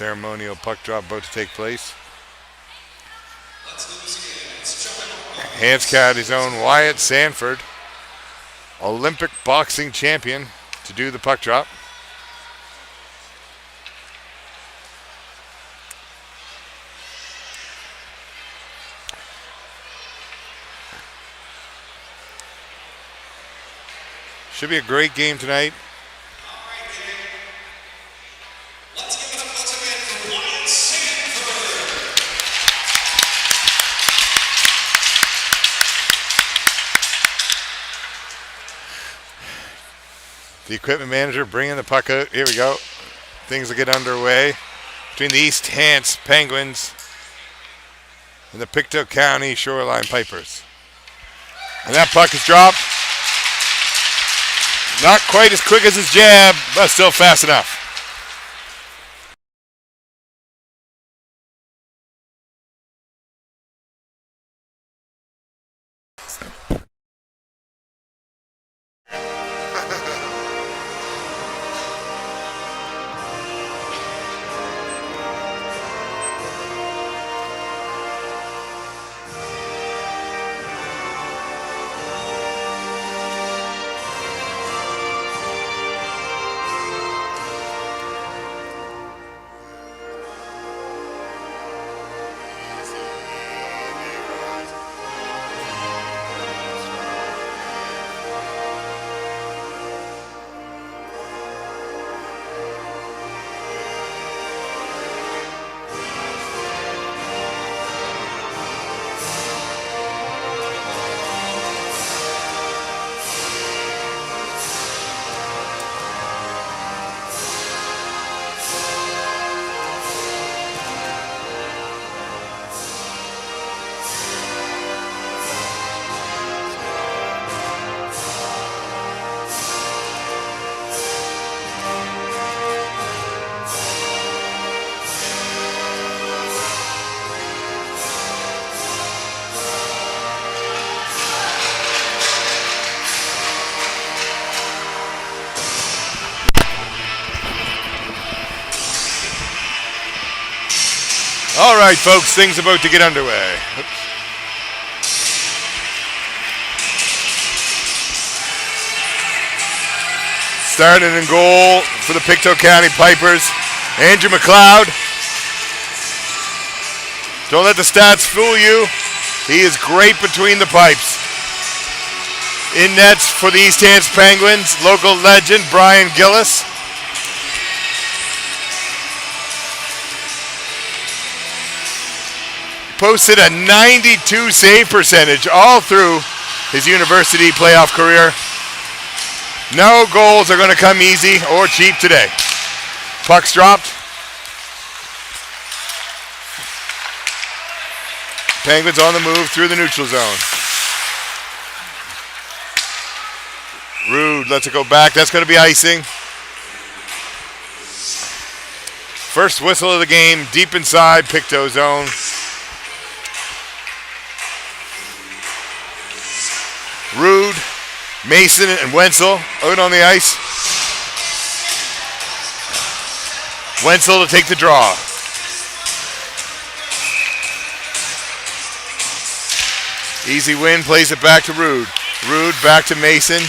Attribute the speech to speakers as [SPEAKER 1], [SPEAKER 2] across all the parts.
[SPEAKER 1] Ceremonial puck drop about to take place. Hands County's own Wyatt Sanford, Olympic boxing champion, to do the puck drop. Should be a great game tonight. The equipment manager bringing the puck out. Here we go. Things will get underway between the East Hants Penguins and the Pictou County Shoreline Pipers. And that puck is dropped. Not quite as quick as his jab, but still fast enough. All right, folks, things about to get underway. Oops. Starting in goal for the Pictou County Pipers, Andrew McLeod. Don't let the stats fool you. He is great between the pipes. In nets for the East Hants Penguins, local legend Brian Gillis. Posted a 92 save percentage all through his university playoff career. No goals are going to come easy or cheap today. Puck's dropped. Penguins on the move through the neutral zone. Rude lets it go back. That's going to be icing. First whistle of the game, deep inside Pictou zone. Rude, Mason, and Wenzel out on the ice. Wenzel to take the draw. Easy win, plays it back to Rude. Rude back to Mason,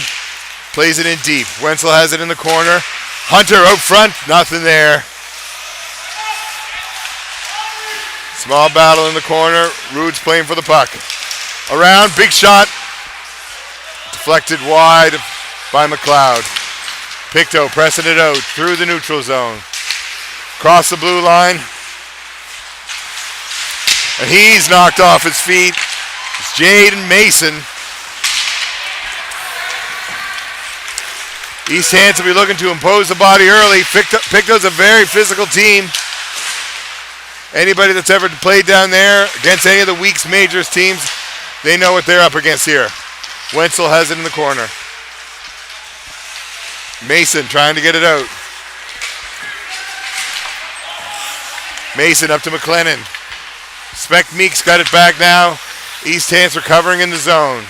[SPEAKER 1] plays it in deep. Wenzel has it in the corner. Hunter out front, nothing there. Small battle in the corner. Rude's playing for the puck. Around, big shot. Deflected wide by McLeod. Pictou pressing it out through the neutral zone. Cross the blue line. And he's knocked off his feet. It's Jaden Mason. East Hants will be looking to impose the body early. Pictou's a very physical team. Anybody that's ever played down there against any of the Weeks Majors teams, they know what they're up against here. Wenzel has it in the corner. Mason trying to get it out. Mason up to McLennan. Speck Meeks got it back now. East Hants recovering in the zone.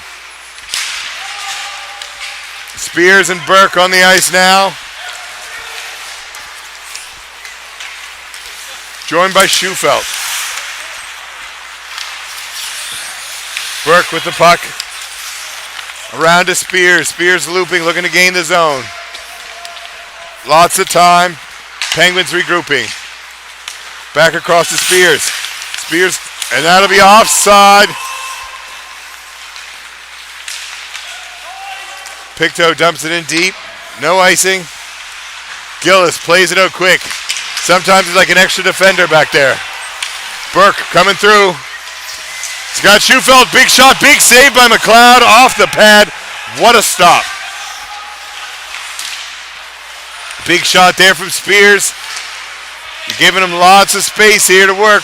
[SPEAKER 1] Spears and Burke on the ice now. joined by Schufelt. Burke with the puck. Around to Spears. Spears looping, looking to gain the zone. Lots of time. Penguins regrouping. Back across to Spears. Spears, and that'll be offside. Pictou dumps it in deep. No icing. Gillis plays it out quick. Sometimes he's like an extra defender back there. Burke coming through. He's got Schufelt. Big shot. Big save by McLeod off the pad. What a stop. Big shot there from Spears. You're giving him lots of space here to work.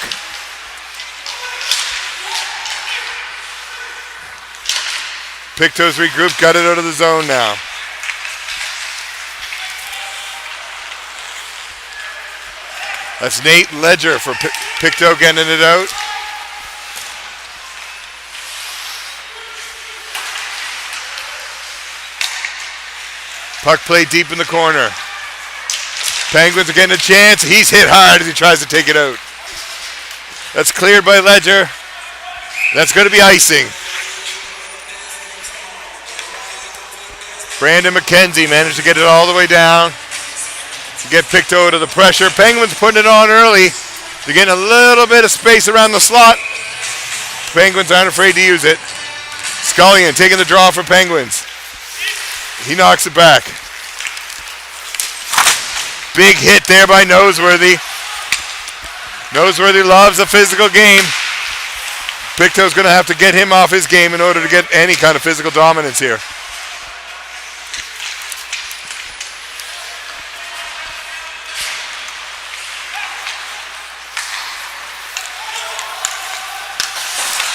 [SPEAKER 1] Pictou's regrouped, got it out of the zone now. That's Nate Ledger for Pictou getting it out. Puck played deep in the corner. Penguins are getting a chance. He's hit hard as he tries to take it out. That's cleared by Ledger. That's going to be icing. Brandon McKenzie managed to get it all the way down to get Pictou out of the pressure. Penguins putting it on early. They're getting a little bit of space around the slot. Penguins aren't afraid to use it. Scullion taking the draw for Penguins. He knocks it back. Big hit there by Noseworthy. Noseworthy loves a physical game. Pictou's going to have to get him off his game in order to get any kind of physical dominance here.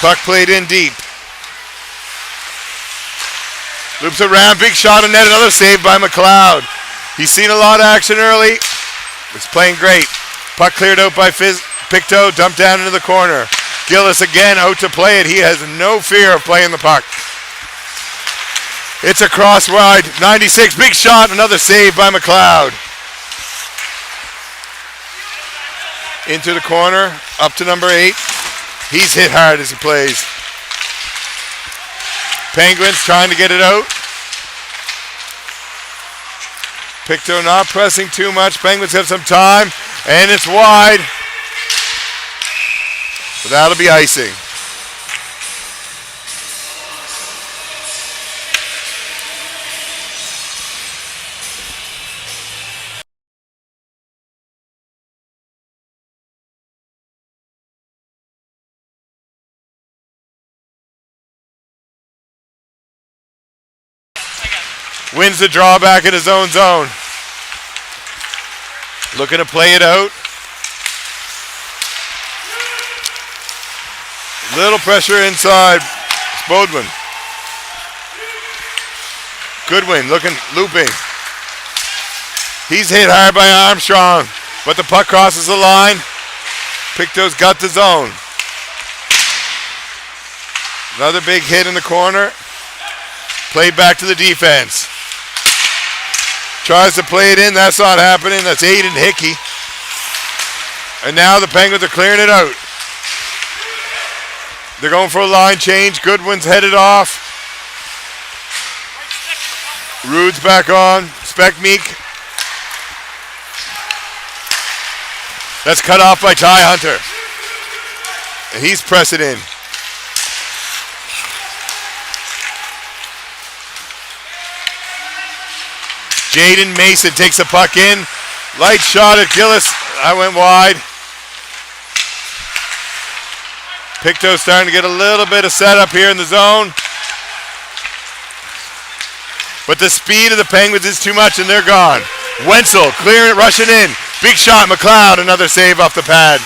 [SPEAKER 1] Puck played in deep. Loops around, big shot on net, another save by McLeod. He's seen a lot of action early. He's playing great. Puck cleared out by Pictou, dumped down into the corner. Gillis again out to play it. He has no fear of playing the puck. It's a cross wide, 96, big shot, another save by McLeod. Into the corner, up to number 8. He's hit hard as he plays. Penguins trying to get it out. Pictou not pressing too much. Penguins have some time, and it's wide. But that'll be icing. Wins the draw back in his own zone. Looking to play it out. Little pressure inside. Spodwin. Goodwin looping. He's hit hard by Armstrong, but the puck crosses the line. Pictou's got the zone. Another big hit in the corner. Played back to the defense. Tries to play it in. That's not happening. That's Aiden Hickey. And now the Penguins are clearing it out. They're going for a line change. Goodwin's headed off. Rude's back on. Speckmeek. That's cut off by Ty Hunter. And he's pressing in. Jaden Mason takes the puck in. Light shot at Gillis. I went wide. Pictou starting to get a little bit of setup here in the zone. But the speed of the Penguins is too much and they're gone. Wenzel clearing it, rushing in. Big shot, McLeod, another save off the pad.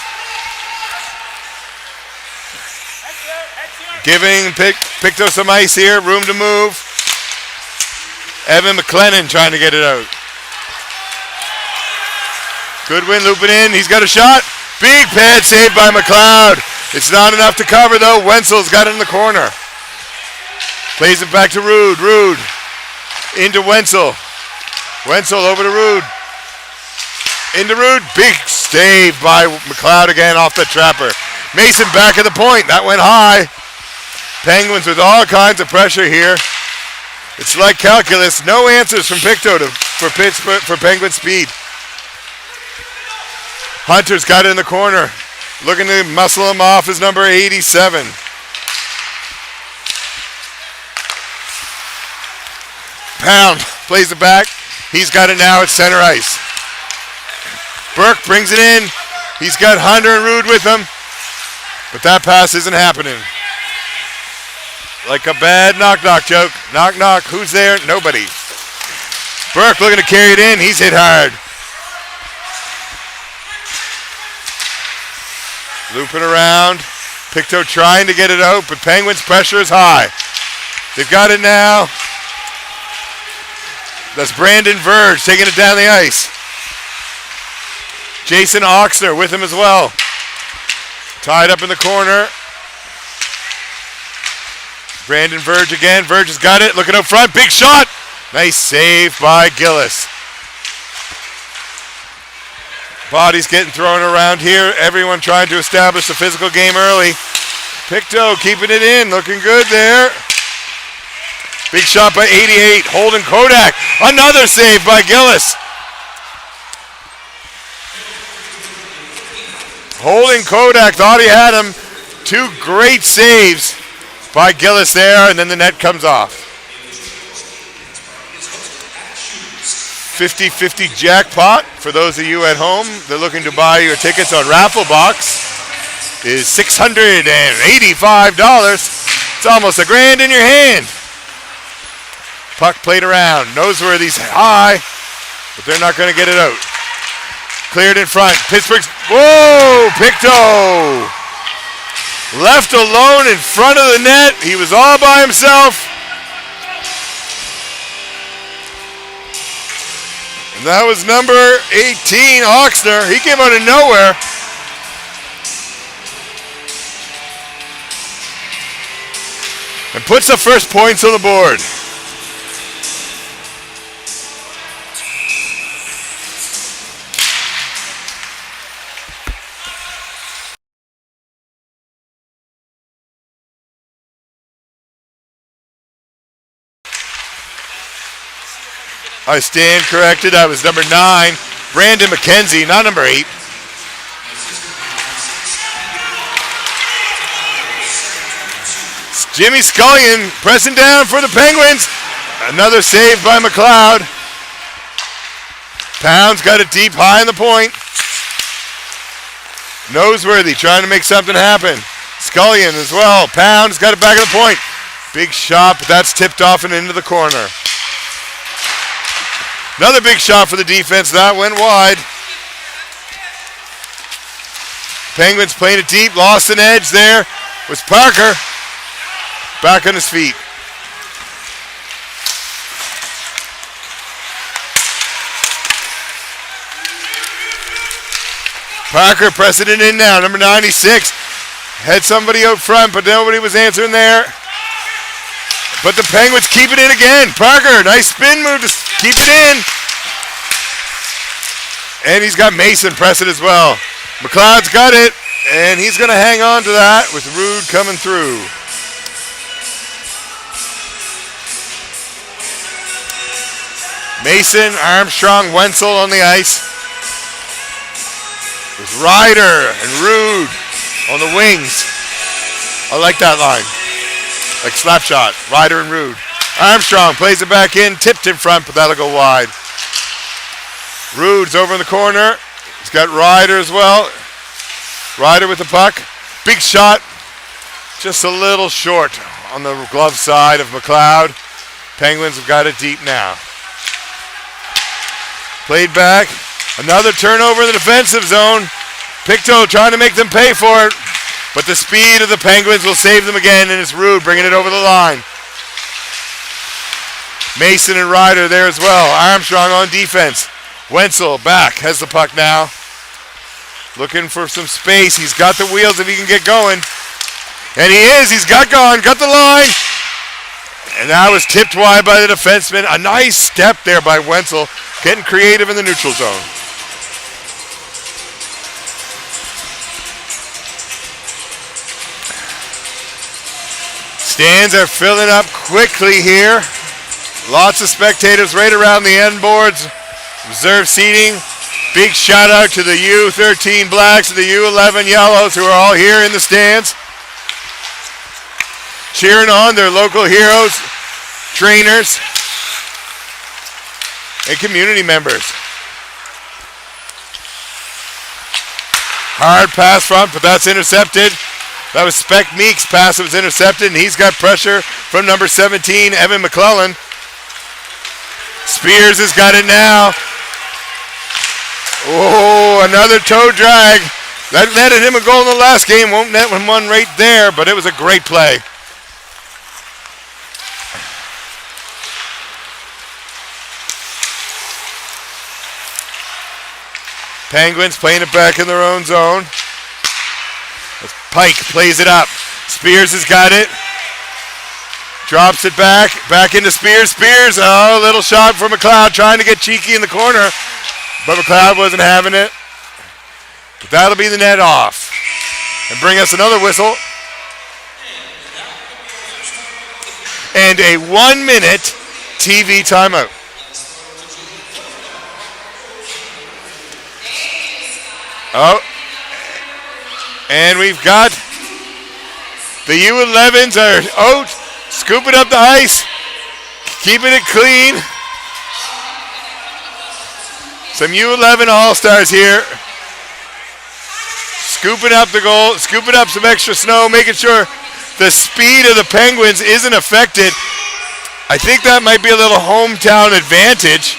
[SPEAKER 1] Giving Pictou some ice here, room to move. Evan McLennan trying to get it out. Goodwin looping in. He's got a shot. Big pad save by McLeod. It's not enough to cover though. Wenzel's got it in the corner. Plays it back to Rude. Rude into Wenzel. Wenzel over to Rude. Into Rude. Big save by McLeod again off the trapper. Mason back at the point. That went high. Penguins with all kinds of pressure here. It's like calculus. No answers from Pictou for Penguin speed. Hunter's got it in the corner. Looking to muscle him off is number 87. Pound plays it back. He's got it now at center ice. Burke brings it in. He's got Hunter and Rude with him. But that pass isn't happening. Like a bad knock-knock joke. Knock-knock. Who's there? Nobody. Burke looking to carry it in. He's hit hard. Looping around. Pictou trying to get it out, but Penguins' pressure is high. They've got it now. That's Brandon Verge taking it down the ice. Jason Oxner with him as well. Tied up in the corner. Brandon Verge again. Verge has got it. Looking up front. Big shot. Nice save by Gillis. Bodies getting thrown around here. Everyone trying to establish the physical game early. Pictou keeping it in. Looking good there. Big shot by 88. Holden Kodak. Another save by Gillis. Holden Kodak thought he had him. Two great saves by Gillis there, and then the net comes off. 50-50 jackpot for those of you at home. They're looking to buy your tickets on Rafflebox. Is $685. It's almost $1,000 in your hand. Puck played around. Noseworthy's high, but they're not going to get it out. Cleared in front. Pittsburgh's. Whoa! Pictou left alone in front of the net. He was all by himself. And that was number 18, Oxner. He came out of nowhere. And puts the first points on the board. I stand corrected. That was number 9, Brandon McKenzie, not number 8. Jimmy Scullion pressing down for the Penguins. Another save by McLeod. Pound's got it deep, high in the point. Noseworthy trying to make something happen. Scullion as well. Pound's got it back at the point. Big shot, but that's tipped off and into the corner. Another big shot for the defense. That went wide. Penguins playing it deep. Lost an edge there. Was Parker. Back on his feet. Parker pressing it in now. Number 96. Had somebody out front, but nobody was answering there. But the Penguins keep it in again. Parker, nice spin move to keep it in. And he's got Mason pressing as well. McLeod's got it, and he's going to hang on to that with Rude coming through. Mason, Armstrong, Wenzel on the ice. With Ryder and Rude on the wings. I like that line. Like slap shot, Ryder and Rude. Armstrong plays it back in, tipped in front, but that'll go wide. Rude's over in the corner. He's got Ryder as well. Ryder with the puck. Big shot. Just a little short on the glove side of McLeod. Penguins have got it deep now. Played back. Another turnover in the defensive zone. Pictou trying to make them pay for it. But the speed of the Penguins will save them again, and it's Rude bringing it over the line. Mason and Ryder there as well. Armstrong on defense. Wenzel back, has the puck now. Looking for some space. He's got the wheels if he can get going. And he is. He's got the line. And that was tipped wide by the defenseman. A nice step there by Wenzel, getting creative in the neutral zone. Stands are filling up quickly here. Lots of spectators right around the end boards. Reserve seating. Big shout out to the U13 Blacks and the U11 Yellows who are all here in the stands. Cheering on their local heroes, trainers, and community members. Hard pass front, but that's intercepted. That was Spec Meek's pass that was intercepted, and he's got pressure from number 17, Evan McClellan. Spears has got it now. Oh, another toe drag. That netted him a goal in the last game. Won't net him one right there, but it was a great play. Penguins playing it back in their own zone. As Pike plays it up. Spears has got it. Drops it back into Spears. Spears, oh, little shot for McLeod, trying to get cheeky in the corner. But McLeod wasn't having it. But that'll be the net off. And bring us another whistle. And a 1-minute TV timeout. Oh. And we've got the U11s are out, scooping up the ice, keeping it clean. Some U11 All-Stars here. Scooping up the goal, scooping up some extra snow, making sure the speed of the Penguins isn't affected. I think that might be a little hometown advantage.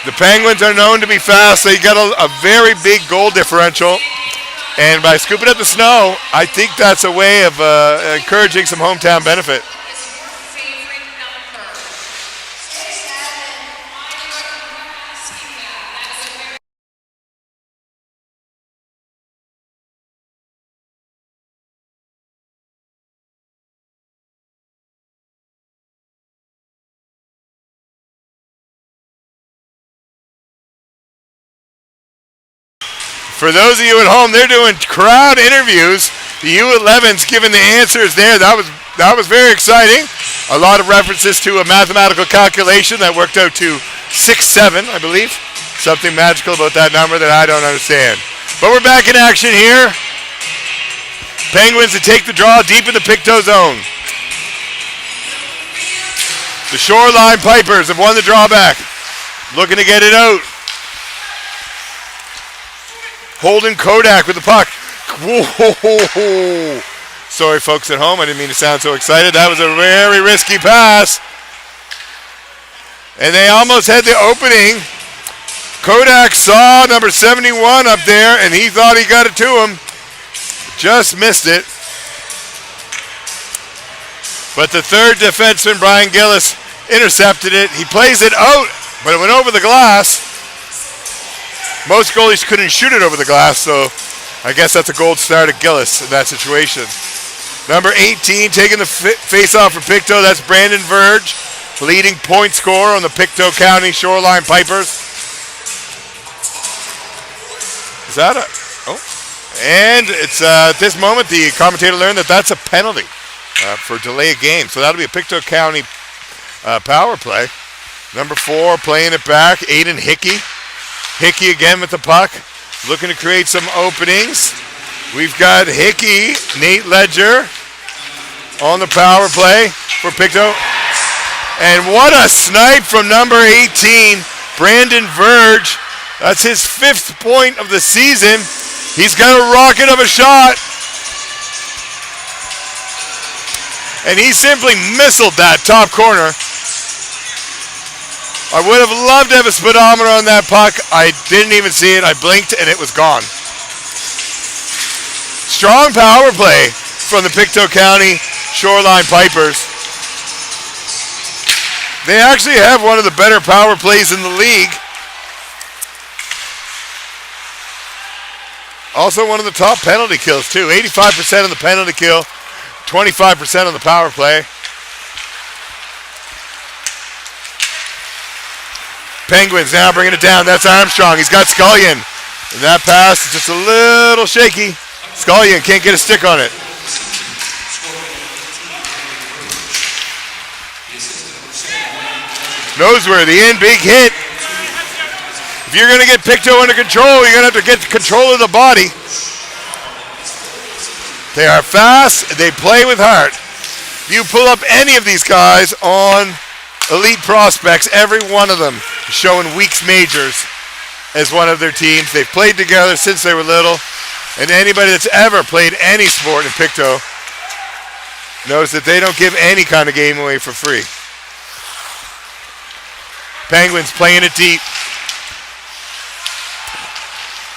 [SPEAKER 1] The Penguins are known to be fast. They got a very big goal differential. And by scooping up the snow, I think that's a way of encouraging some hometown benefit. For those of you at home, they're doing crowd interviews. The U11's giving the answers there. That was very exciting. A lot of references to a mathematical calculation that worked out to 6-7, I believe. Something magical about that number that I don't understand. But we're back in action here. Penguins to take the draw deep in the Pictou zone. The Shoreline Pipers have won the drawback. Looking to get it out. Holden Kodak with the puck. Whoa. Sorry, folks at home. I didn't mean to sound so excited. That was a very risky pass. And they almost had the opening. Kodak saw number 71 up there, and he thought he got it to him. Just missed it. But the third defenseman, Brian Gillis, intercepted it. He plays it out, but it went over the glass. Most goalies couldn't shoot it over the glass, so I guess that's a gold star to Gillis in that situation. Number 18 taking the face-off for Pictou. That's Brandon Verge, leading point scorer on the Pictou County Shoreline Pipers. Is that a... Oh. And it's at this moment the commentator learned that that's a penalty for delay of game. So that'll be a Pictou County power play. Number 4 playing it back, Aiden Hickey. Hickey again with the puck, looking to create some openings. We've got Hickey, Nate Ledger on the power play for Pictou. And what a snipe from number 18, Brandon Verge. That's his 5th point of the season. He's got a rocket of a shot. And he simply missiled that top corner. I would have loved to have a speedometer on that puck. I didn't even see it. I blinked and it was gone. Strong power play from the Pictou County Shoreline Pipers. They actually have one of the better power plays in the league. Also one of the top penalty kills too. 85% on the penalty kill, 25% on the power play. Penguins now bringing it down. That's Armstrong. He's got Scullion. And that pass is just a little shaky. Scullion can't get a stick on it. Noseworthy in, big hit. If you're going to get Pictou under control, you're going to have to get control of the body. They are fast. They play with heart. You pull up any of these guys on Elite Prospects, every one of them is showing Weeks Majors as one of their teams. They've played together since they were little. And anybody that's ever played any sport in Pictou knows that they don't give any kind of game away for free. Penguins playing it deep.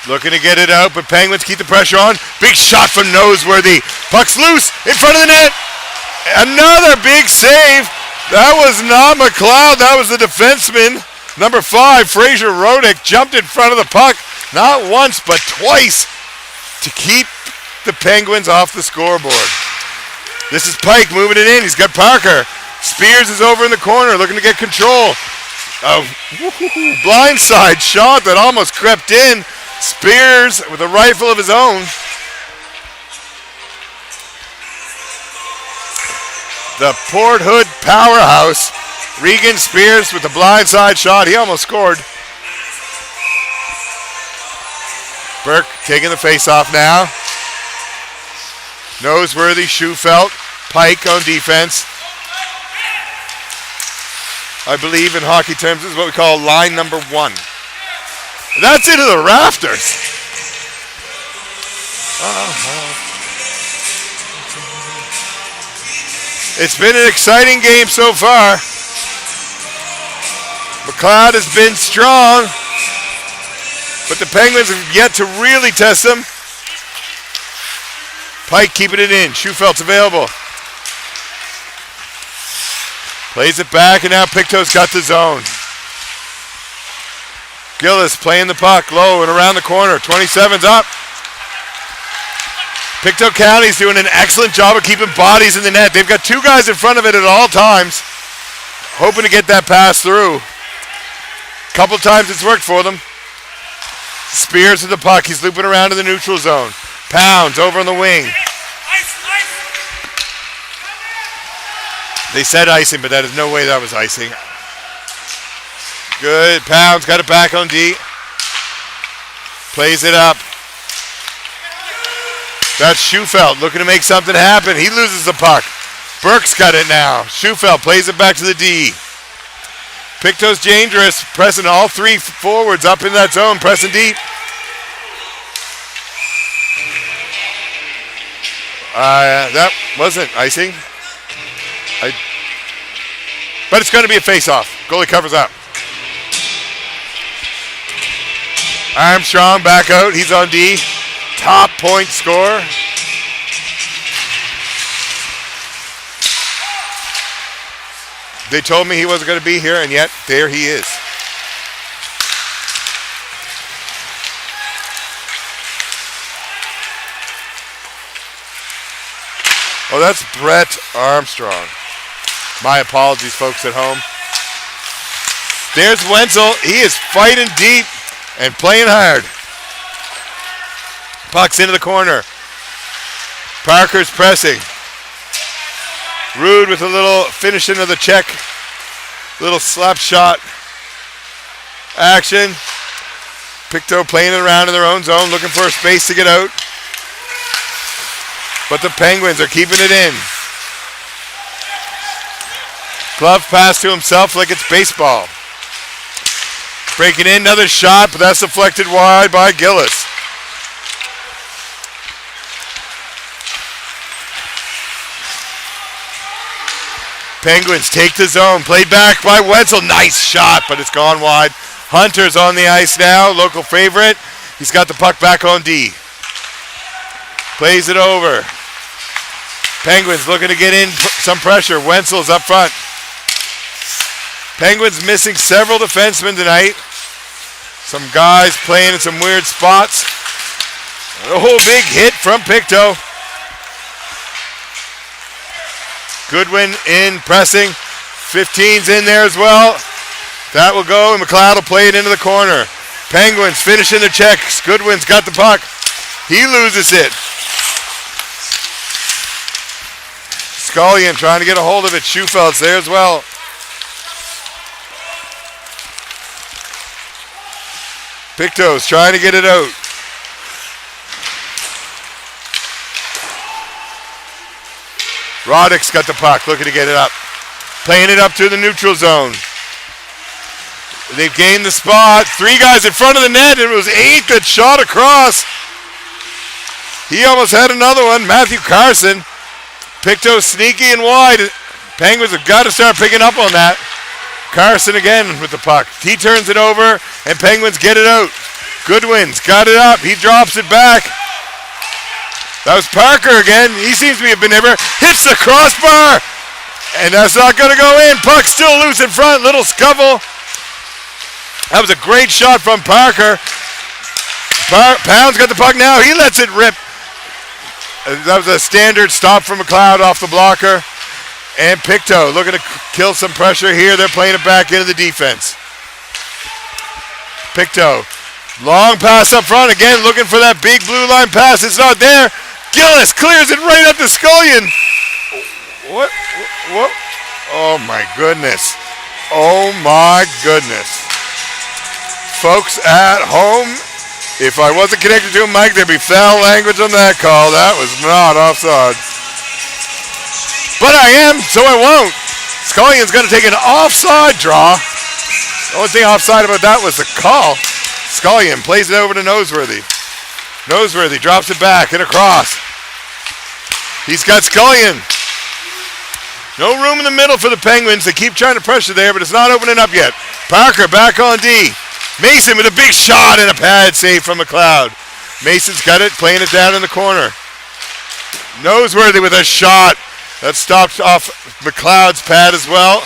[SPEAKER 1] Looking to get it out, but Penguins keep the pressure on. Big shot from Noseworthy. Puck's loose in front of the net. Another big save. That was not McLeod. That was the defenseman. Number 5, Fraser Rodick, jumped in front of the puck. Not once, but twice to keep the Penguins off the scoreboard. This is Pike moving it in. He's got Parker. Spears is over in the corner looking to get control. A blindside shot that almost crept in. Spears with a rifle of his own. The Port Hood powerhouse. Regan Spears with the blindside shot. He almost scored. Burke taking the face-off now. Noseworthy, Schufelt, Pike on defense. I believe in hockey terms this is what we call line number 1. That's into the rafters. It's been an exciting game so far. McLeod has been strong, but the Penguins have yet to really test them. Pike keeping it in. Schufelt's available. Plays it back, and now Pictou's got the zone. Gillis playing the puck low and around the corner. 27's up. Pictou County's doing an excellent job of keeping bodies in the net. They've got 2 guys in front of it at all times, hoping to get that pass through. Couple times it's worked for them. Spears with the puck. He's looping around to the neutral zone. Pounds over on the wing. They said icing, but that is no way that was icing. Good. Pounds got it back on D. Plays it up. That's Schufelt looking to make something happen. He loses the puck. Burke's got it now. Schufelt plays it back to the D. Pictou's dangerous, pressing all 3 forwards up in that zone, pressing deep. That wasn't icing. But it's going to be a face-off. Goalie covers up. Armstrong back out. He's on D. Top point scorer. They told me he wasn't going to be here, and yet there he is. Oh, that's Brett Armstrong. My apologies, folks at home. There's Wenzel. He is fighting deep and playing hard. Puck's into the corner. Parker's pressing. Rude with a little finishing of the check. Little slap shot action. Pictou playing it around in their own zone, looking for a space to get out. But the Penguins are keeping it in. Glove pass to himself like it's baseball. Breaking in, another shot, but that's deflected wide by Gillis. Penguins take the zone. Played back by Wenzel. Nice shot, but it's gone wide. Hunter's on the ice now. Local favorite. He's got the puck back on D. Plays it over. Penguins looking to get in some pressure. Wenzel's up front. Penguins missing several defensemen tonight. Some guys playing in some weird spots. A whole big hit from Pictou. Goodwin in pressing. 15's in there as well. That will go, and McLeod will play it into the corner. Penguins finishing the checks. Goodwin's got the puck. He loses it. Scullion trying to get a hold of it. Schufelt's there as well. Picto's trying to get it out. Roddick's got the puck, looking to get it up. Playing it up to the neutral zone. They've gained the spot. 3 guys in front of the net, and it was 8 that shot across. He almost had another one. Matthew Carson. Pictou sneaky and wide. Penguins have got to start picking up on that. Carson again with the puck. He turns it over, and Penguins get it out. Goodwin's got it up. He drops it back. That was Parker again. He seems to be a believer. Hits the crossbar, and that's not going to go in. Puck still loose in front. Little scuffle. That was a great shot from Parker. Pound's got the puck now. He lets it rip. That was a standard stop from McLeod off the blocker. And Pictou looking to kill some pressure here. They're playing it back into the defense. Pictou. Long pass up front. Again, looking for that big blue line pass. It's not there. Gillis clears it right up to Scullion. What? Oh, my goodness. Oh, my goodness. Folks at home, if I wasn't connected to a mic, there'd be foul language on that call. That was not offside. But I am, so I won't. Scullion's going to take an offside draw. The only thing offside about that was the call. Scullion plays it over to Noseworthy. Noseworthy drops it back and across. He's got Scullion. No room in the middle for the Penguins. They keep trying to pressure there, but it's not opening up yet. Parker back on D. Mason with a big shot and a pad save from McLeod. Mason's got it, playing it down in the corner. Noseworthy with a shot. That stopped off McLeod's pad as well.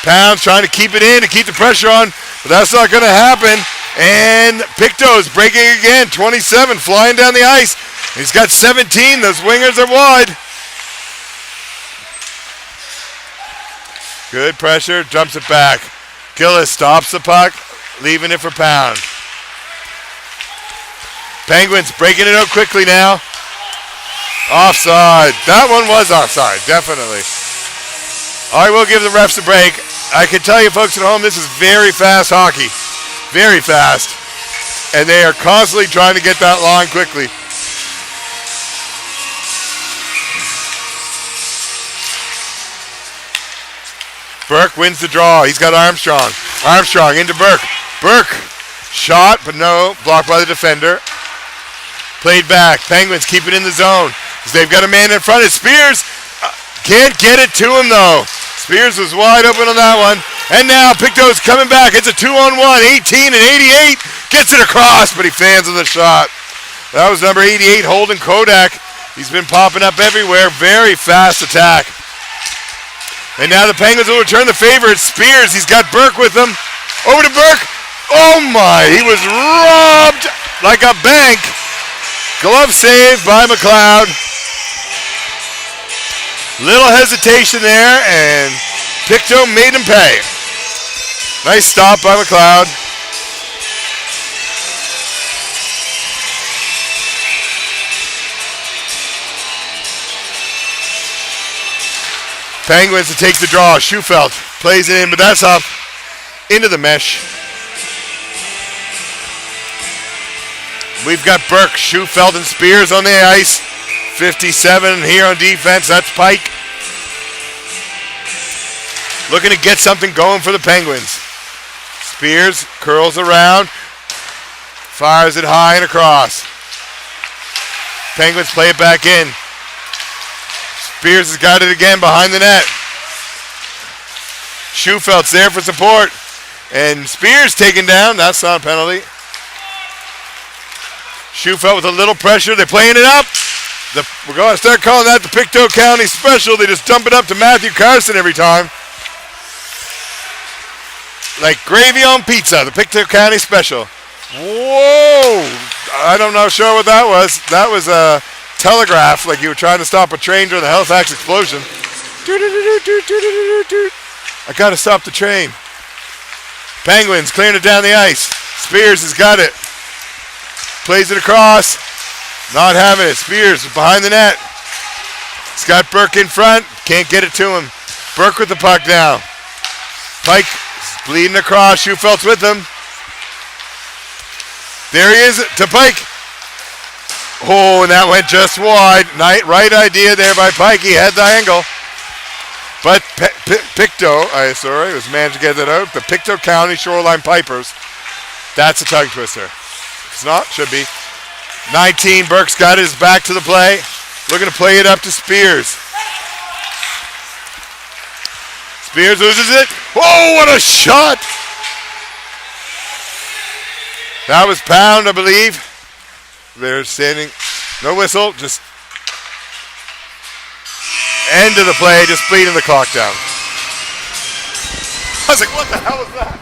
[SPEAKER 1] Pound's trying to keep it in to keep the pressure on, but that's not going to happen. And Pictou's breaking again. 27 flying down the ice. He's got 17. Those wingers are wide. Good pressure. Jumps it back. Gillis stops the puck, leaving it for Pound. Penguins breaking it out quickly now. Offside. That one was offside, definitely. I will give the refs a break. I can tell you folks at home, this is very fast hockey. Very fast. And they are constantly trying to get that line quickly. Burke wins the draw. He's got Armstrong. Armstrong into Burke. Burke shot, but no. Blocked by the defender. Played back. Penguins keep it in the zone. They've got a man in front of Spears. Can't get it to him, though. Spears was wide open on that one. And now Pictou's coming back. It's a 2-on-1. 18 and 88. Gets it across, but he fans on the shot. That was number 88, Holden Kodak. He's been popping up everywhere. Very fast attack. And now the Penguins will return the favor. It's Spears. He's got Burke with him. Over to Burke. Oh, my. He was robbed like a bank. Glove save by McLeod. Little hesitation there, and Pictou made him pay. Nice stop by McLeod. Penguins to take the draw. Schufelt plays it in, but that's up into the mesh. We've got Burke, Schufelt, and Spears on the ice. 57 here on defense. That's Pike. Looking to get something going for the Penguins. Spears curls around. Fires it high and across. Penguins play it back in. Spears has got it again behind the net. Schufelt's there for support. And Spears taken down. That's not a penalty. Schufelt with a little pressure. They're playing it up. We're going to start calling that the Pictou County Special. They just dump it up to Matthew Carson every time. Like gravy on pizza, the Pictou County Special. Whoa! I'm not sure what that was. That was a telegraph, like you were trying to stop a train during the Halifax explosion. I got to stop the train. Penguins clearing it down the ice. Spears has got it. Plays it across. Not having it. Spears behind the net. He's got Burke in front. Can't get it to him. Burke with the puck now. Pike bleeding across. Schufelt's with him. There he is to Pike. Oh, and that went just wide. Right idea there by Pike. He had the angle. But Pictou, was managed to get it out. The Pictou County Shoreline Pipers. That's a tongue twister. If it's not, should be. 19, Burke's got his back to the play. Looking to play it up to Spears. Spears loses it. Whoa, what a shot! That was Pound, I believe. They're standing. No whistle, just end of the play, just bleeding the clock down. I was like, what the hell was that?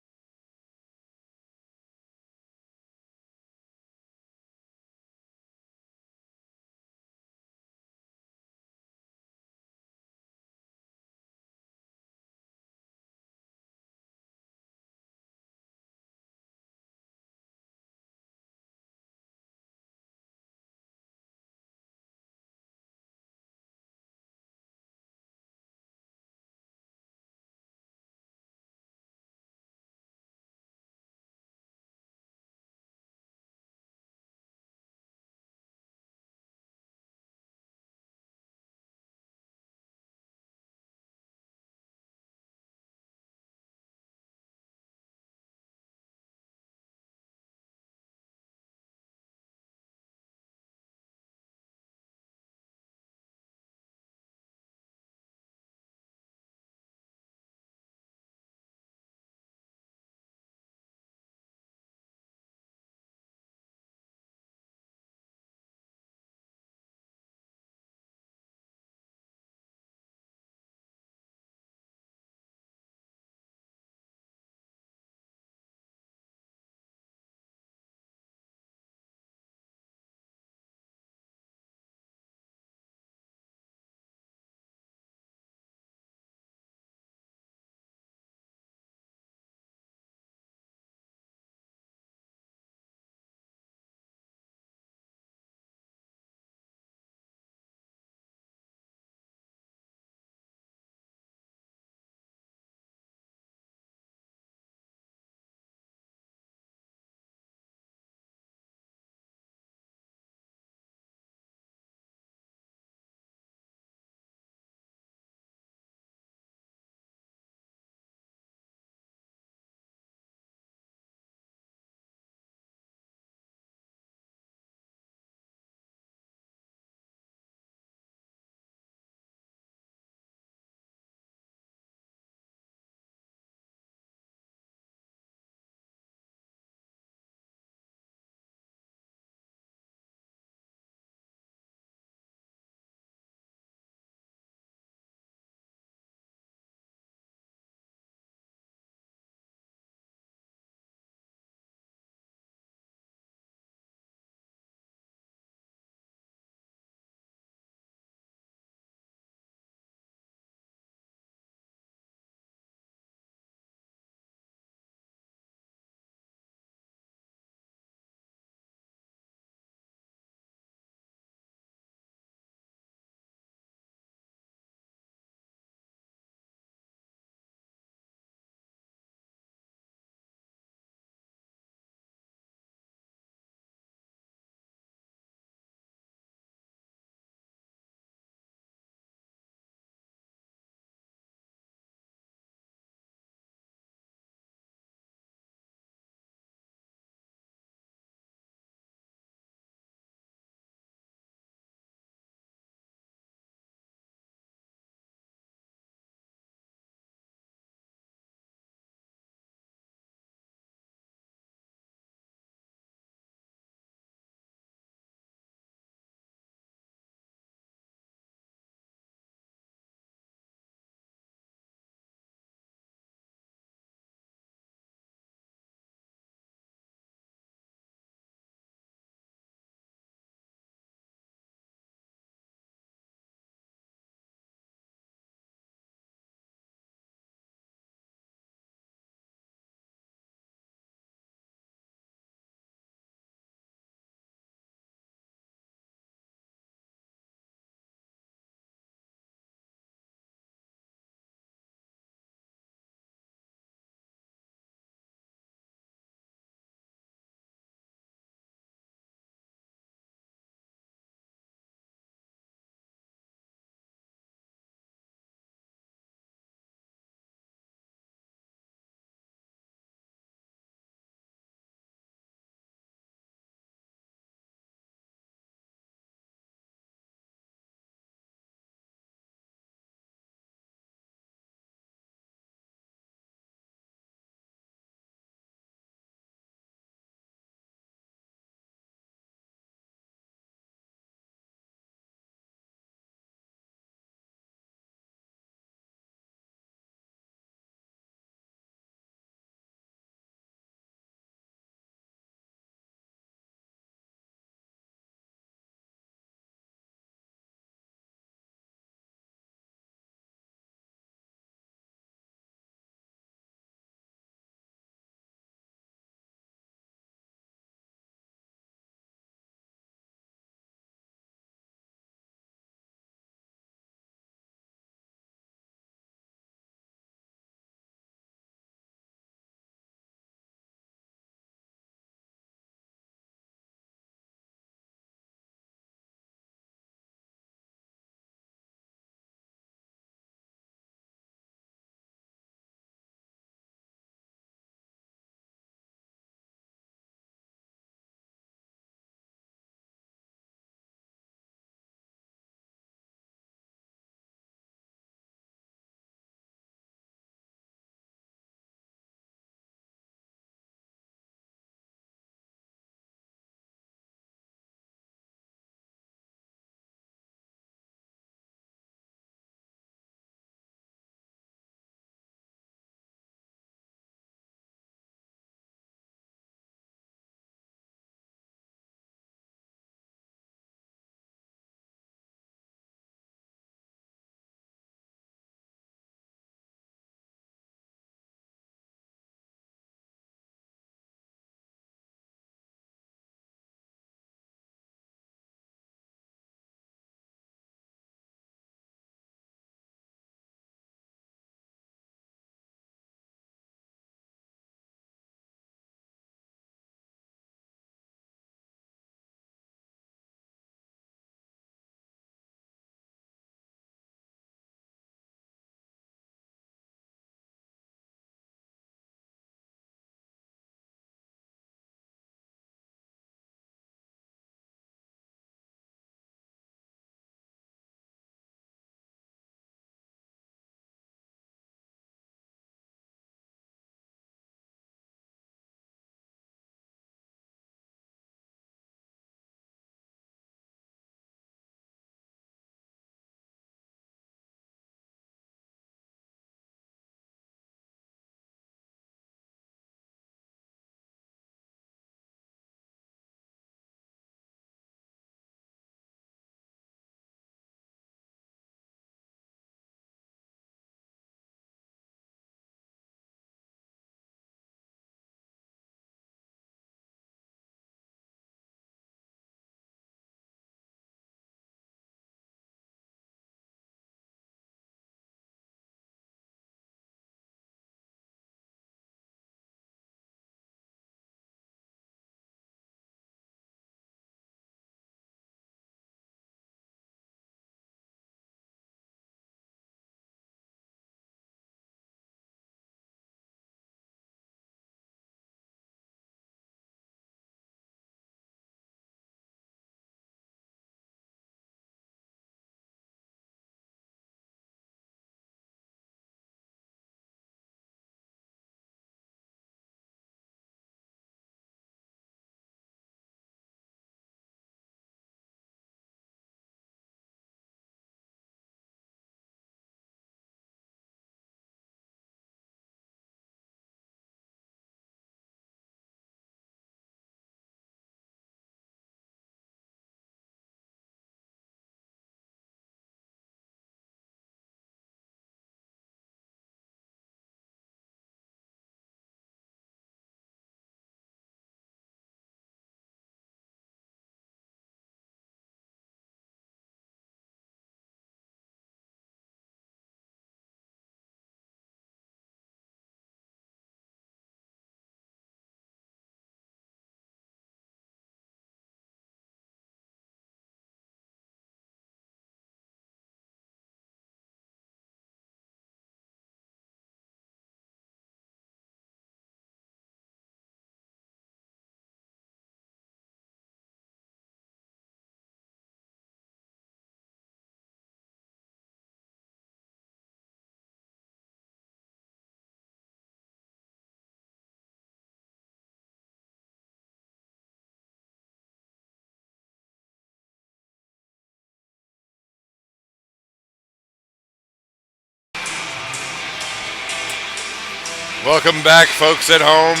[SPEAKER 1] Welcome back, folks at home.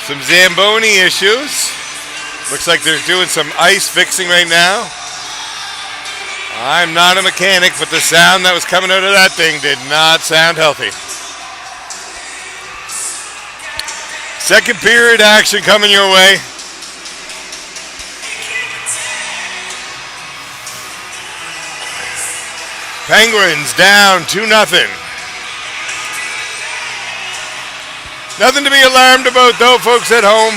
[SPEAKER 1] Some Zamboni issues. Looks like they're doing some ice fixing right now. I'm not a mechanic, but the sound that was coming out of that thing did not sound healthy. Second period action coming your way. Penguins down 2-0. Nothing to be alarmed about though, folks at home.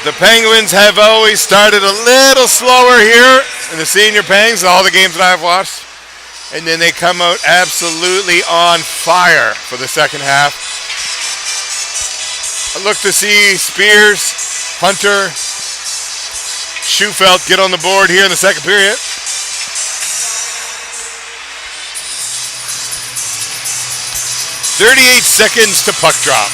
[SPEAKER 1] The Penguins have always started a little slower here in the senior Pengs, all the games that I've watched. And then they come out absolutely on fire for the second half. I look to see Spears, Hunter, Schufelt get on the board here in the second period. .38 seconds to puck drop.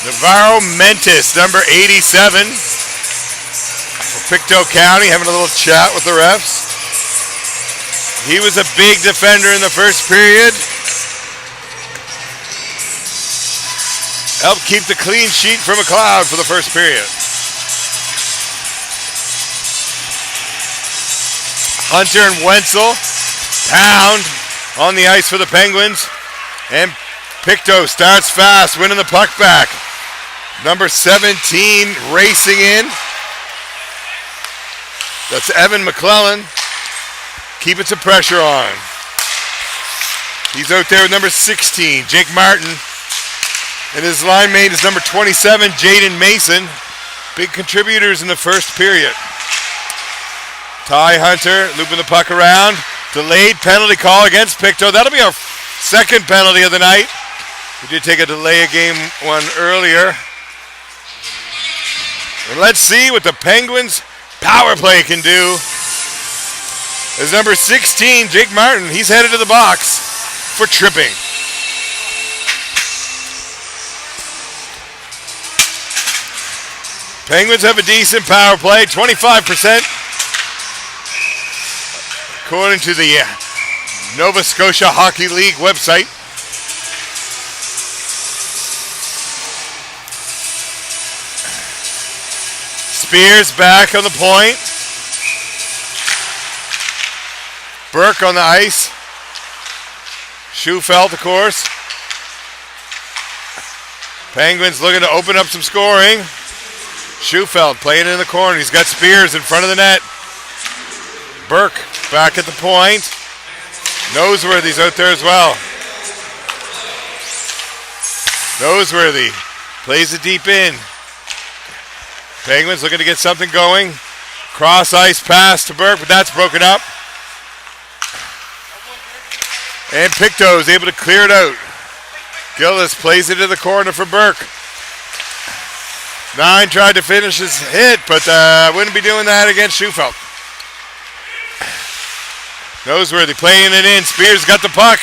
[SPEAKER 1] Navarro Mentis, number 87. For Pictou County, having a little chat with the refs. He was a big defender in the first period. Helped keep the clean sheet for McLeod for the first period. Hunter and Wenzel pound on the ice for the Penguins. And Pictou starts fast, winning the puck back. Number 17 racing in. That's Evan McClellan. Keeping some pressure on. He's out there with number 16, Jake Martin. And his line mate is number 27, Jaden Mason. Big contributors in the first period. Ty Hunter looping the puck around. Delayed penalty call against Pictou. That'll be our second penalty of the night. We did take a delay of game one earlier. And let's see what the Penguins power play can do. As number 16, Jake Martin, he's headed to the box for tripping. Penguins have a decent power play, 25%. According to the Nova Scotia Hockey League website. Spears back on the point. Burke on the ice. Schufelt, of course. Penguins looking to open up some scoring. Schufelt playing in the corner. He's got Spears in front of the net. Burke back at the point. Noseworthy's out there as well. Noseworthy plays it deep in. Penguins looking to get something going. Cross ice pass to Burke, but that's broken up. And Pictou is able to clear it out. Gillis plays it to the corner for Burke. 9 tried to finish his hit, but wouldn't be doing that against Schufelt. Noseworthy playing it in. Spears got the puck.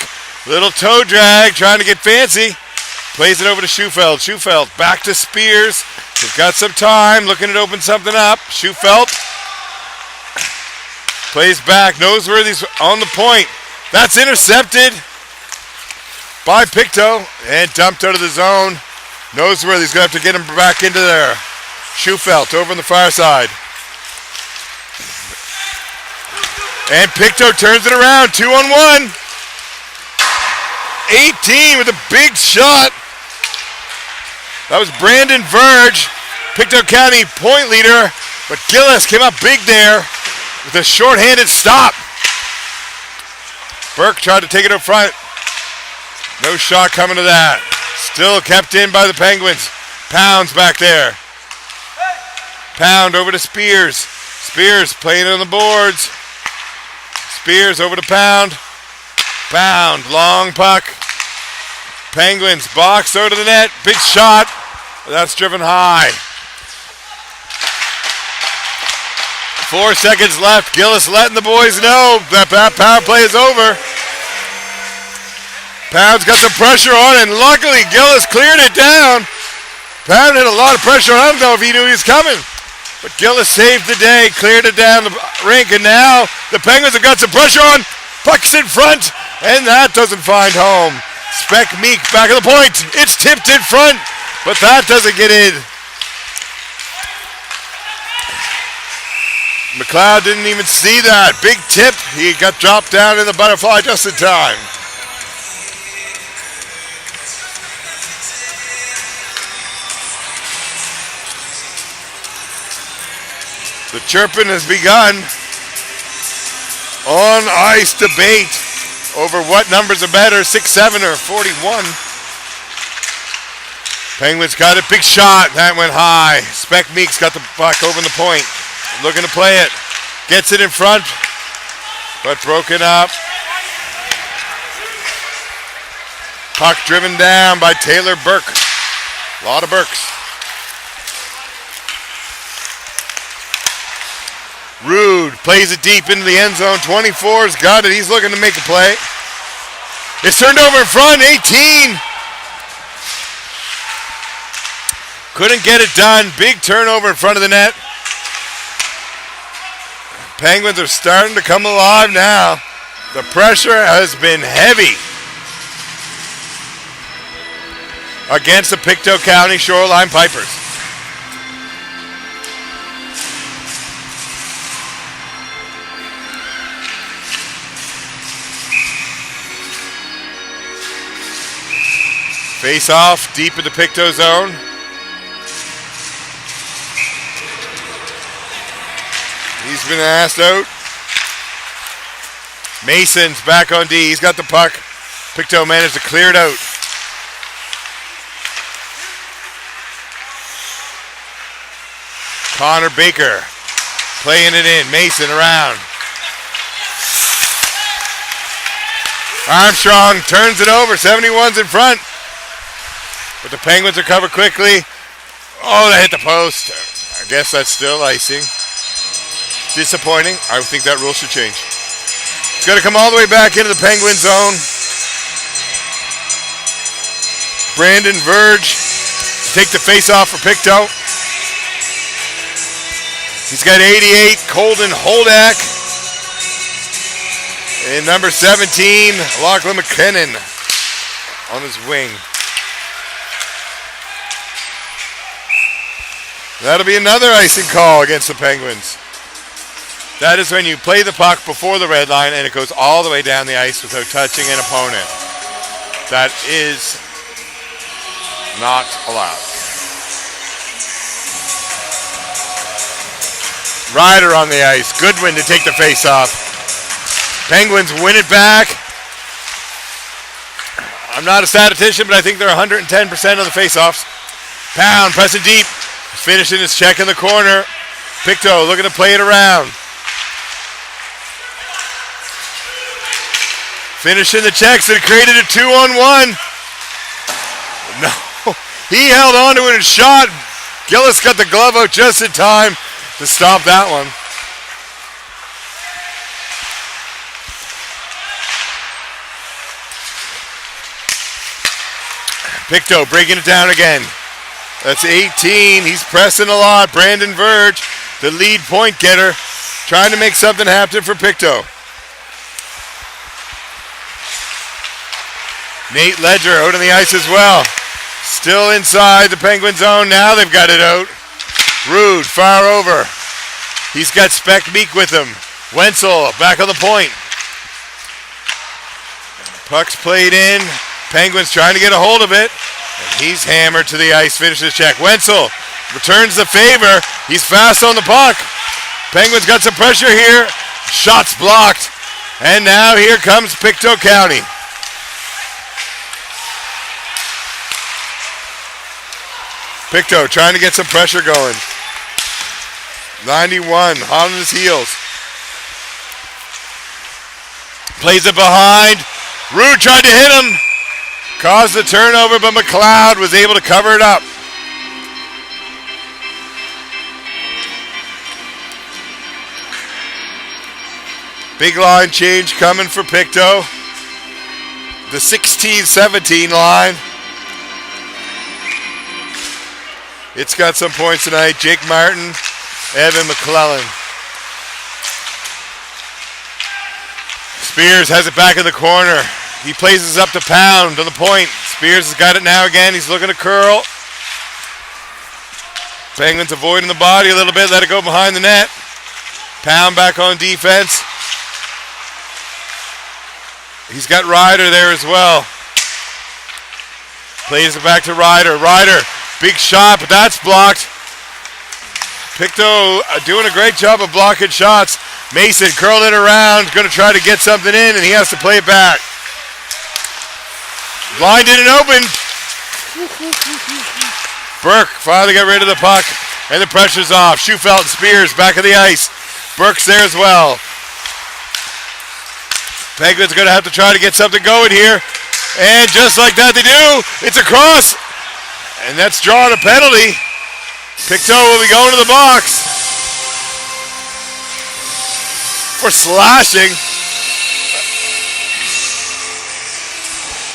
[SPEAKER 1] Little toe drag, trying to get fancy. Plays it over to Schufelt. Schufelt back to Spears. He's got some time, looking to open something up. Schufelt plays back. Noseworthy's on the point. That's intercepted by Pictou and dumped out of the zone. Noseworthy's going to have to get him back into there. Schufelt over on the far side. And Pictou turns it around. 2-on-1. 18 with a big shot. That was Brandon Verge, Pictou County point leader, but Gillis came up big there with a shorthanded stop. Burke tried to take it up front. No shot coming to that. Still kept in by the Penguins. Pound's back there. Pound over to Spears. Spears playing on the boards. Spears over to Pound. Pound, long puck. Penguins box out of the net. Big shot. That's driven high. 4 seconds left. Gillis letting the boys know that power play is over. Pound's got some pressure on, and luckily Gillis cleared it down. Pound had a lot of pressure on. I don't know if he knew he was coming. But Gillis saved the day, cleared it down the rink, and now the Penguins have got some pressure on. Puck's in front, and that doesn't find home. Speck Meek back at the point. It's tipped in front, but that doesn't get in. McLeod didn't even see that. Big tip. He got dropped down in the butterfly just in time. The chirping has begun. On ice debate over what numbers are better, 6-7 or 41. Penguins got a big shot. That went high. Speck Meek's got the puck over the point. Looking to play it. Gets it in front, but broken up. Puck driven down by Taylor Burke. A lot of Burks. Rude plays it deep into the end zone. 24's got it. He's looking to make a play. It's turned over in front. 18. Couldn't get it done. Big turnover in front of the net. Penguins are starting to come alive now. The pressure has been heavy against the Pictou County Shoreline Pipers. Face off deep in the Pictou zone. He's been asked out. Mason's back on D. He's got the puck. Pictou managed to clear it out. Connor Baker playing it in. Mason around. Armstrong turns it over. 71's in front. But the Penguins are covered quickly. Oh, they hit the post. I guess that's still icing. Disappointing. I think that rule should change. It's got to come all the way back into the Penguin zone. Brandon Verge take the face-off for Pictou. He's got 88, Colden Holdak. And number 17, Lachlan McKinnon on his wing. That'll be another icing call against the Penguins. That is when you play the puck before the red line and it goes all the way down the ice without touching an opponent. That is not allowed. Ryder on the ice. Goodwin to take the face off. Penguins win it back. I'm not a statistician, but I think they're 110% of the face-offs. Pound pressing deep. Finishing his check in the corner. Pictou looking to play it around. Finishing the checks and created a 2-on-1. No, he held on to it and shot. Gillis got the glove out just in time to stop that one. Pictou breaking it down again. That's 18. He's pressing a lot. Brandon Verge, the lead point getter, trying to make something happen for Pictou. Nate Ledger out on the ice as well. Still inside the Penguin zone. Now they've got it out. Rude, far over. He's got Speck Meek with him. Wenzel back on the point. Puck's played in. Penguins trying to get a hold of it. And he's hammered to the ice, finishes check. Wenzel returns the favor. He's fast on the puck. Penguins got some pressure here. Shots blocked. And now here comes Pictou County. Pictou trying to get some pressure going. 91, hot on his heels. Plays it behind. Rude tried to hit him. Caused the turnover, but McLeod was able to cover it up. Big line change coming for Pictou. the 16-17 line. It's got some points tonight. Jake Martin, Evan McClellan. Spears has it back in the corner. He places up to Pound on the point. Spears has got it now again. He's looking to curl. Penguins avoiding the body a little bit. Let it go behind the net. Pound back on defense. He's got Ryder there as well. Plays it back to Ryder. Ryder, big shot, but that's blocked. Pictou doing a great job of blocking shots. Mason curling it around, going to try to get something in, and he has to play it back. Line didn't open. Burke finally got rid of the puck, and the pressure's off. Schufelt and Spears back of the ice. Burke's there as well. Penguins going to have to try to get something going here. And just like that they do, it's a cross. And that's drawing a penalty. Pictou will be going to the box for slashing.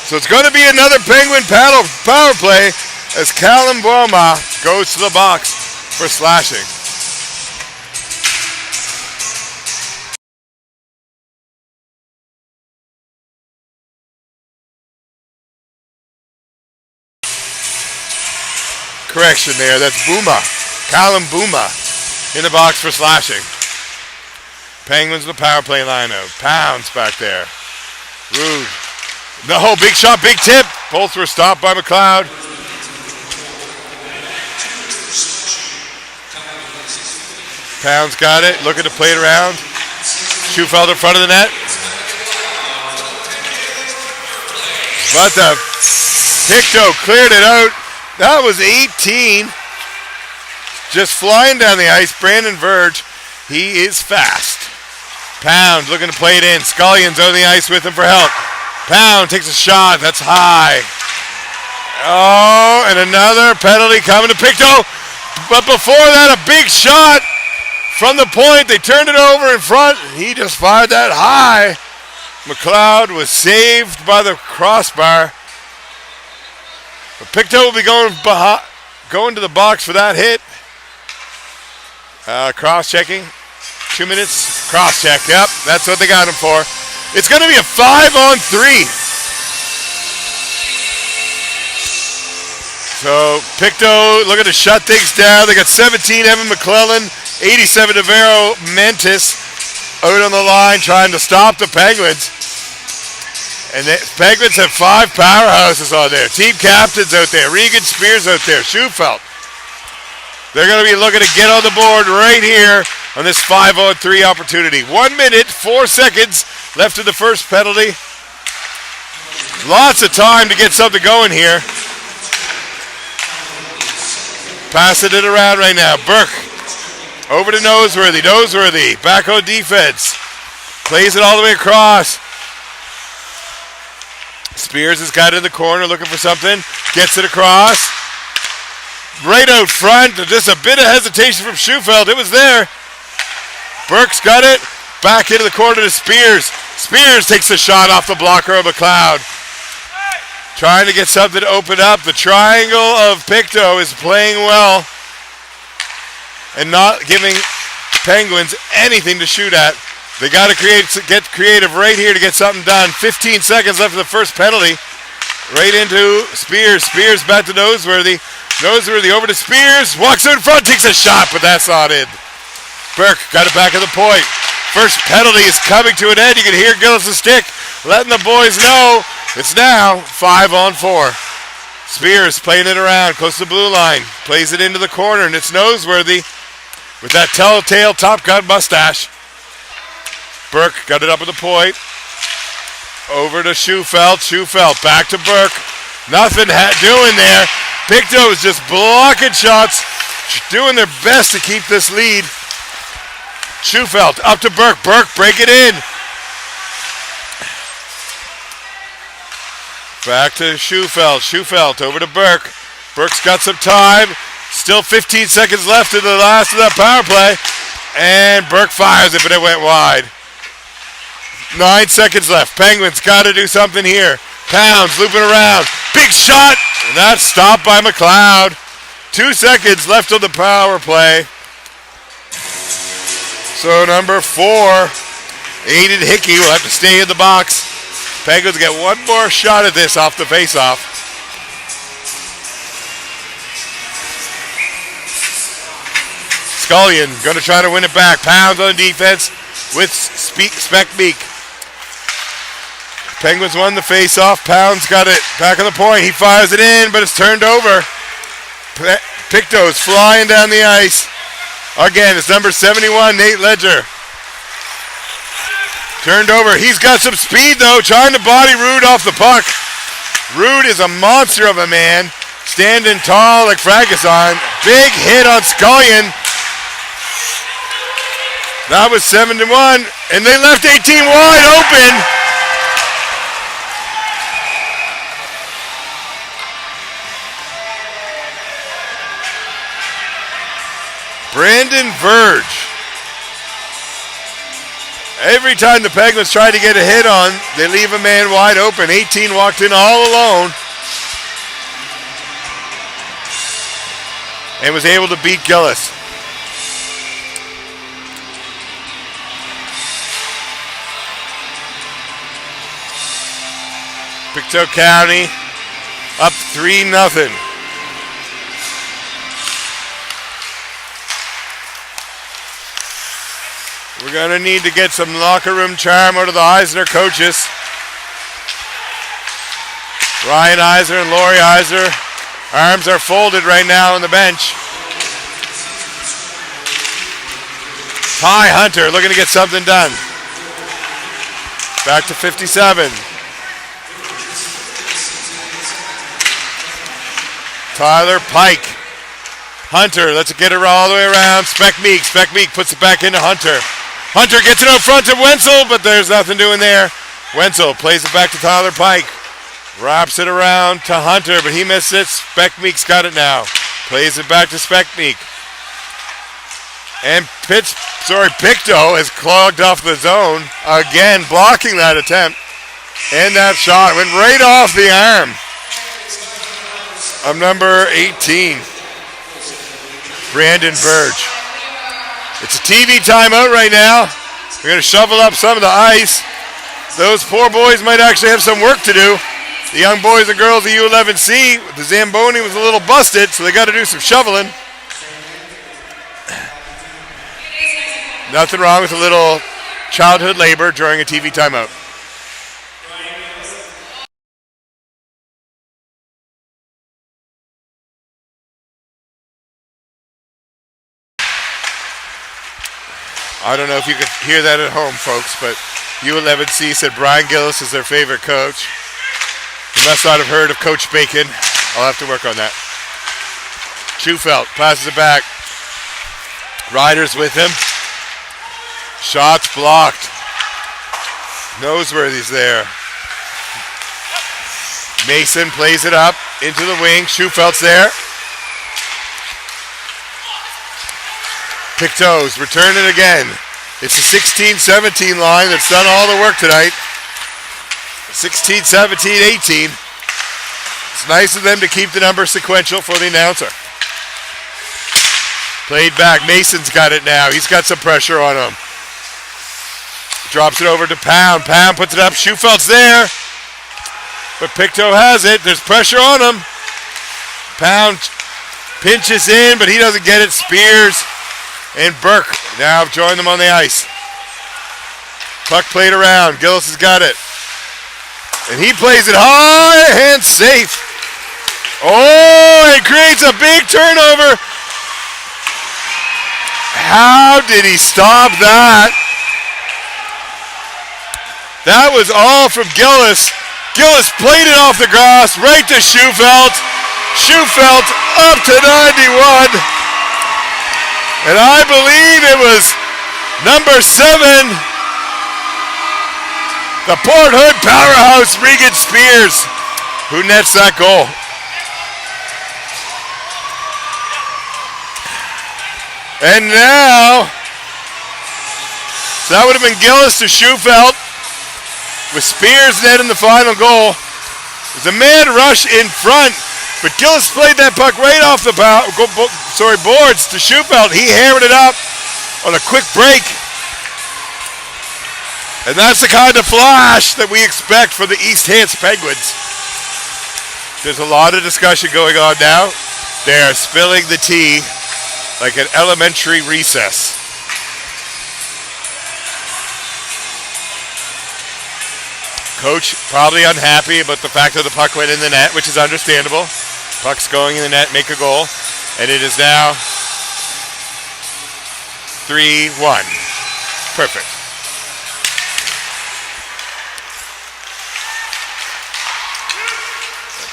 [SPEAKER 1] So it's going to be another Penguin power play as Callum Bouma goes to the box for slashing. Correction there, that's Bouma. Callum Bouma in the box for slashing. Penguins in the power play lineup. Pounds back there. Rude. No, big shot, big tip. Both were stopped by McLeod. Pounds got it, looking to play it around. Schufelt in front of the net. But the Pictou cleared it out. That was 18. Just flying down the ice. Brandon Verge, he is fast. Pound looking to play it in. Scullion's on the ice with him for help. Pound takes a shot. That's high. Oh, and another penalty coming to Pictou. But before that, a big shot from the point. They turned it over in front. He just fired that high. McLeod was saved by the crossbar. But Pictou will be going to the box for that hit. Cross-checking. 2 minutes. Cross-check. Yep, that's what they got him for. It's going to be a 5-on-3. So Pictou looking to shut things down. They got 17 Evan McClellan, 87 Navarro Mentis out on the line trying to stop the Penguins. And the Penguins have 5 powerhouses on there. Team captains out there. Regan Spears out there. Schufelt. They're going to be looking to get on the board right here on this 5-on-3 opportunity. 1 minute, 4 seconds left in the first penalty. Lots of time to get something going here. Passing it around right now. Burke over to Noseworthy. Noseworthy back on defense. Plays it all the way across. Spears has got it in the corner looking for something. Gets it across. Right out front. Just a bit of hesitation from Schufelt. It was there. Burke's got it. Back into the corner to Spears. Spears takes the shot off the blocker of McLeod. Trying to get something to open up. The triangle of Pictou is playing well and not giving Penguins anything to shoot at. They got to get creative right here to get something done. 15 seconds left of the first penalty. Right into Spears. Spears back to Noseworthy. Noseworthy over to Spears. Walks in front, takes a shot, but that's not in. Burke got it back at the point. First penalty is coming to an end. You can hear Gillis' stick letting the boys know it's now 5-on-4. Spears playing it around close to the blue line. Plays it into the corner, and it's Noseworthy with that telltale Top Gun mustache. Burke got it up at the point. Over to Schufelt. Schufelt back to Burke. Nothing doing there. Pictou is just blocking shots, doing their best to keep this lead. Schufelt up to Burke. Burke break it in. Back to Schufelt. Schufelt over to Burke. Burke's got some time. Still 15 seconds left in the last of that power play. And Burke fires it, but it went wide. 9 seconds left. Penguins got to do something here. Pounds looping around. Big shot. And that's stopped by McLeod. 2 seconds left on the power play. So number 4, Aiden Hickey will have to stay in the box. Penguins get one more shot at this off the faceoff. Scullion going to try to win it back. Pounds on defense with Spec Meek. Penguins won the faceoff. Pounds got it back on the point. He fires it in, but it's turned over. Picto's flying down the ice. Again, it's number 71, Nate Ledger. Turned over. He's got some speed, though, trying to body Rude off the puck. Rude is a monster of a man, standing tall like Fraguson. Big hit on Scullion. That was 7-1, and they left 18 wide open. Brandon Verge. Every time the Penguins try to get a hit on, they leave a man wide open. 18 walked in all alone and was able to beat Gillis. Pictou County up 3-0. We're going to need to get some locker room charm out of the Eisner coaches. Ryan Eisner and Lori Eisner. Arms are folded right now on the bench. Ty Hunter looking to get something done. Back to 57. Tyler Pike. Hunter, let's get it all the way around. Spec Meek puts it back into Hunter. Hunter gets it out front to Wenzel, but there's nothing doing there. Wenzel plays it back to Tyler Pike. Wraps it around to Hunter, but he missed it. Spec Meek's got it now. Plays it back to Spec Meek. And Pictou has clogged off the zone. Again, blocking that attempt. And that shot went right off the arm of number 18, Brandon Verge. It's a TV timeout right now. We're going to shovel up some of the ice. Those poor boys might actually have some work to do. The young boys and girls of U11C, the Zamboni was a little busted, so they got to do some shoveling. Nothing wrong with a little childhood labor during a TV timeout. I don't know if you could hear that at home, folks, but U11C said Brian Gillis is their favorite coach. You must not have heard of Coach Bacon. I'll have to work on that. Schufelt passes it back. Ryder's with him. Shots blocked. Noseworthy's there. Mason plays it up into the wing. Schufelt's there. Pictou's return it again. It's a 16-17 line that's done all the work tonight. 16, 17, 18. It's nice of them to keep the number sequential for the announcer. Played back. Mason's got it now. He's got some pressure on him. Drops it over to Pound. Pound puts it up. Schufelt's there. But Pictou has it. There's pressure on him. Pound pinches in, but he doesn't get it. Spears and Burke now have joined them on the ice. Puck played around. Gillis has got it. And he plays it high and safe. Oh, it creates a big turnover. How did he stop that? That was all from Gillis. Gillis played it off the grass right to Schufelt. Schufelt up to 91. And I believe it was number 7, the Port Hood powerhouse, Regan Spears, who nets that goal. And now, so that would have been Gillis to Schufelt, with Spears netting the final goal. There's a mad rush in front, but Gillis played that puck right off the boards to Schufelt. He hammered it up on a quick break. And that's the kind of flash that we expect for the East Hants Penguins. There's a lot of discussion going on now. They are spilling the tea like an elementary recess. Coach probably unhappy about the fact that the puck went in the net, which is understandable. Puck's going in the net, make a goal. And it is now 3-1. Perfect.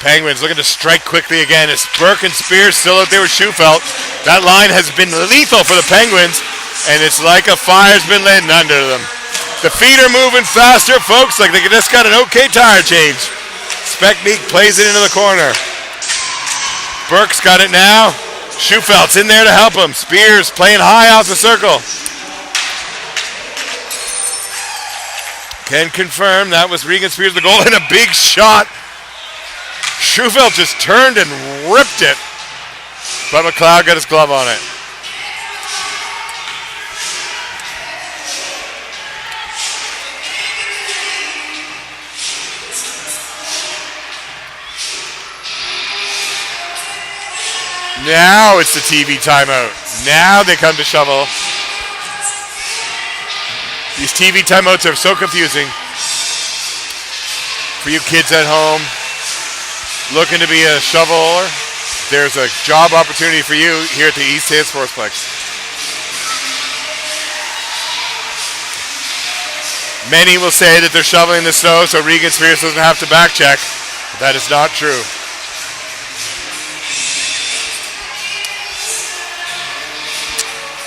[SPEAKER 1] Penguins looking to strike quickly again. It's Burke and Spears still out there with Schufelt. That line has been lethal for the Penguins, and it's like a fire's been lit under them. The feet are moving faster, folks, like they just got an okay tire change. Speckmeek plays it into the corner. Burke's got it now. Schufelt's in there to help him. Spears playing high off the circle. Can confirm that was Regan Spears the goal, and a big shot. Schufelt just turned and ripped it, but McLeod got his glove on it. Now it's the TV timeout. Now they come to shovel. These TV timeouts are so confusing for you kids at home looking to be a shoveler. There's a job opportunity for you here at the East Hants Sportsplex. Many will say that they're shoveling the snow so Regan Spears doesn't have to back check. But that is not true.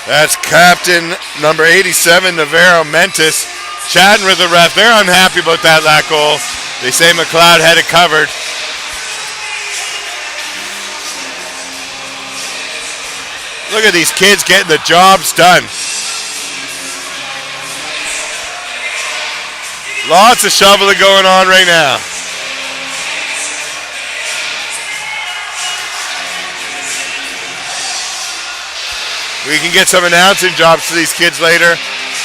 [SPEAKER 1] That's captain number 87, Navarro Mentis, chatting with the ref. They're unhappy about that goal. They say McLeod had it covered. Look at these kids getting the jobs done. Lots of shoveling going on right now. We can get some announcing jobs for these kids later.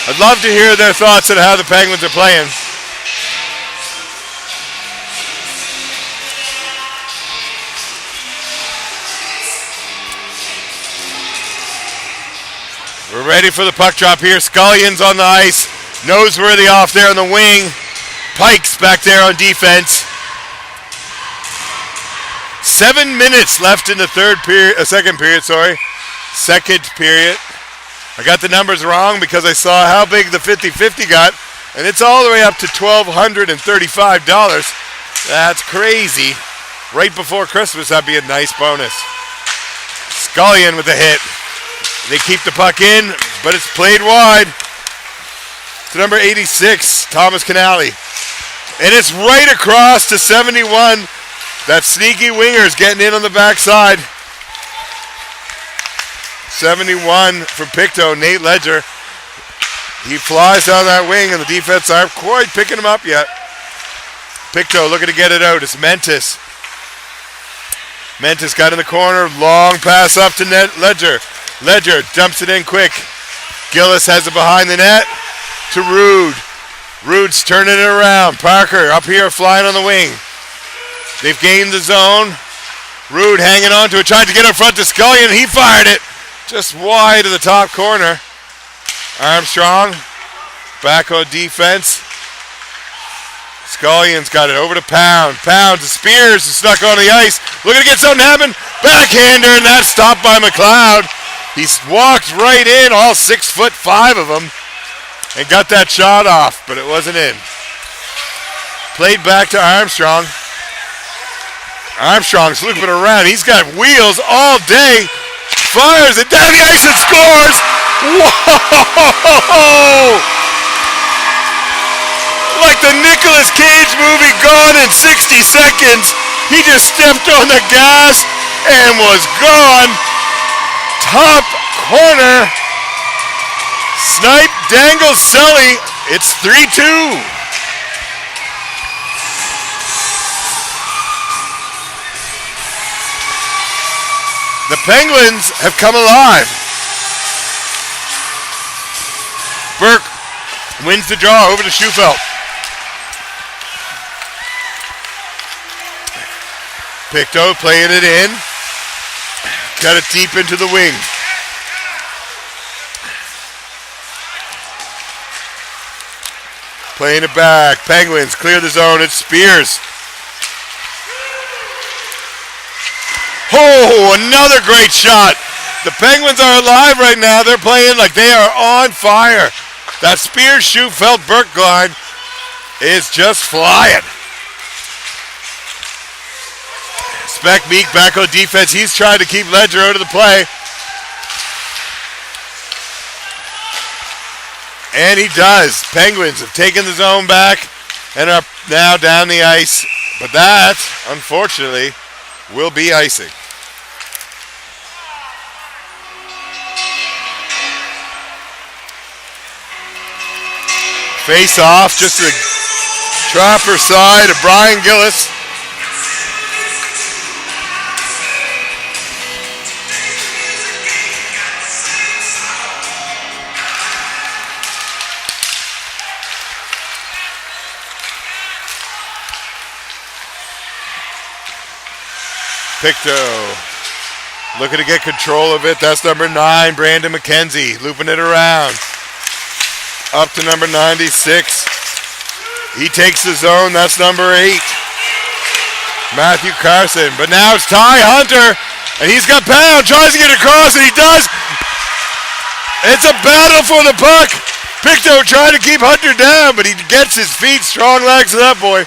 [SPEAKER 1] I'd love to hear their thoughts on how the Penguins are playing. We're ready for the puck drop here. Scullion's on the ice. Noseworthy off there on the wing. Pike's back there on defense. 7 minutes left in the second period. I got the numbers wrong because I saw how big the 50-50 got, and it's all the way up to $1,235. That's crazy. Right before Christmas, that'd be a nice bonus. Scullion with the hit. They keep the puck in, but it's played wide to number 86, Thomas Canali. And it's right across to 71. That sneaky winger's getting in on the backside. 71 from Pictou, Nate Ledger. He flies down that wing, and the defense aren't quite picking him up yet. Pictou looking to get it out. It's Mentis. Mentis got in the corner. Long pass up to Ledger. Ledger dumps it in quick. Gillis has it behind the net to Rude. Rude's turning it around. Parker up here flying on the wing. They've gained the zone. Rude hanging on to it, trying to get up front to Scullion. He fired it just wide of the top corner. Armstrong back on defense. Scullion's got it over to Pound. Pound to Spears, who snuck on the ice. Looking to get something happen. Backhander, and that's stopped by McLeod. He's walked right in, all 6'5" of them, and got that shot off, but it wasn't in. Played back to Armstrong. Armstrong's looking around. He's got wheels all day. Fires it down the ice and scores. Whoa! Like the Nicolas Cage movie Gone in 60 Seconds. He just stepped on the gas and was gone. Top corner. Snipe, dangle, Sully. It's 3-2. Penguins have come alive. Burke wins the draw over to Schufelt. Pictou playing it in. Got it deep into the wing. Playing it back. Penguins clear the zone. It's Spears. Oh, another great shot. The Penguins are alive right now. They're playing like they are on fire. That Spears, Schufelt, Burke line is just flying. Speck Meek back on defense. He's trying to keep Ledger out of the play. And he does. Penguins have taken the zone back and are now down the ice. But that, unfortunately, will be icing. Face off, just the trapper side of Brian Gillis. Pictou looking to get control of it. That's number 9, Brandon McKenzie, looping it around. Up to number 96. He takes the zone. That's number 8, Matthew Carson. But now it's Ty Hunter, and he's got Pound. Tries to get across, and he does. It's a battle for the puck. Pictou trying to keep Hunter down, but he gets his feet. Strong legs of that boy.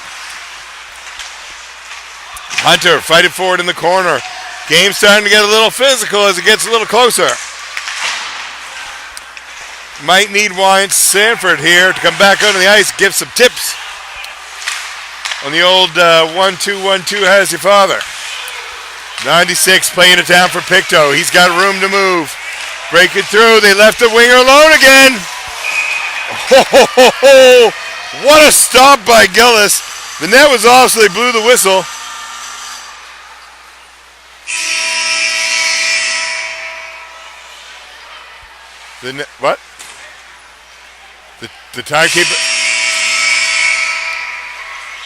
[SPEAKER 1] Hunter fighting forward in the corner. Game's starting to get a little physical as it gets a little closer. Might need Wyatt Sanford here to come back onto the ice, give some tips on the old 1-2-1-2 has your father. 96 playing it down for Pictou. He's got room to move. Breaking through. They left the winger alone again. Oh, what a stop by Gillis. The net was off, so they blew the whistle. What? The timekeeper.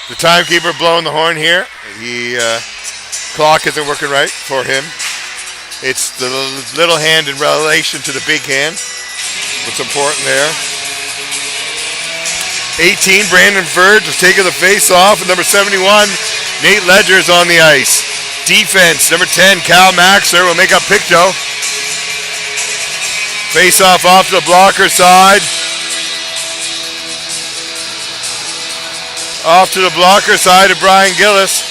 [SPEAKER 1] The timekeeper blowing the horn here. Clock isn't working right for him. It's the little hand in relation to the big hand. What's important there? 18, Brandon Verge is taking the face off, and number 71, Nate Ledger is on the ice. Defense, number 10, Cal Maxer will make up Pictou. Face off to the blocker side. Off to the blocker side of Brian Gillis.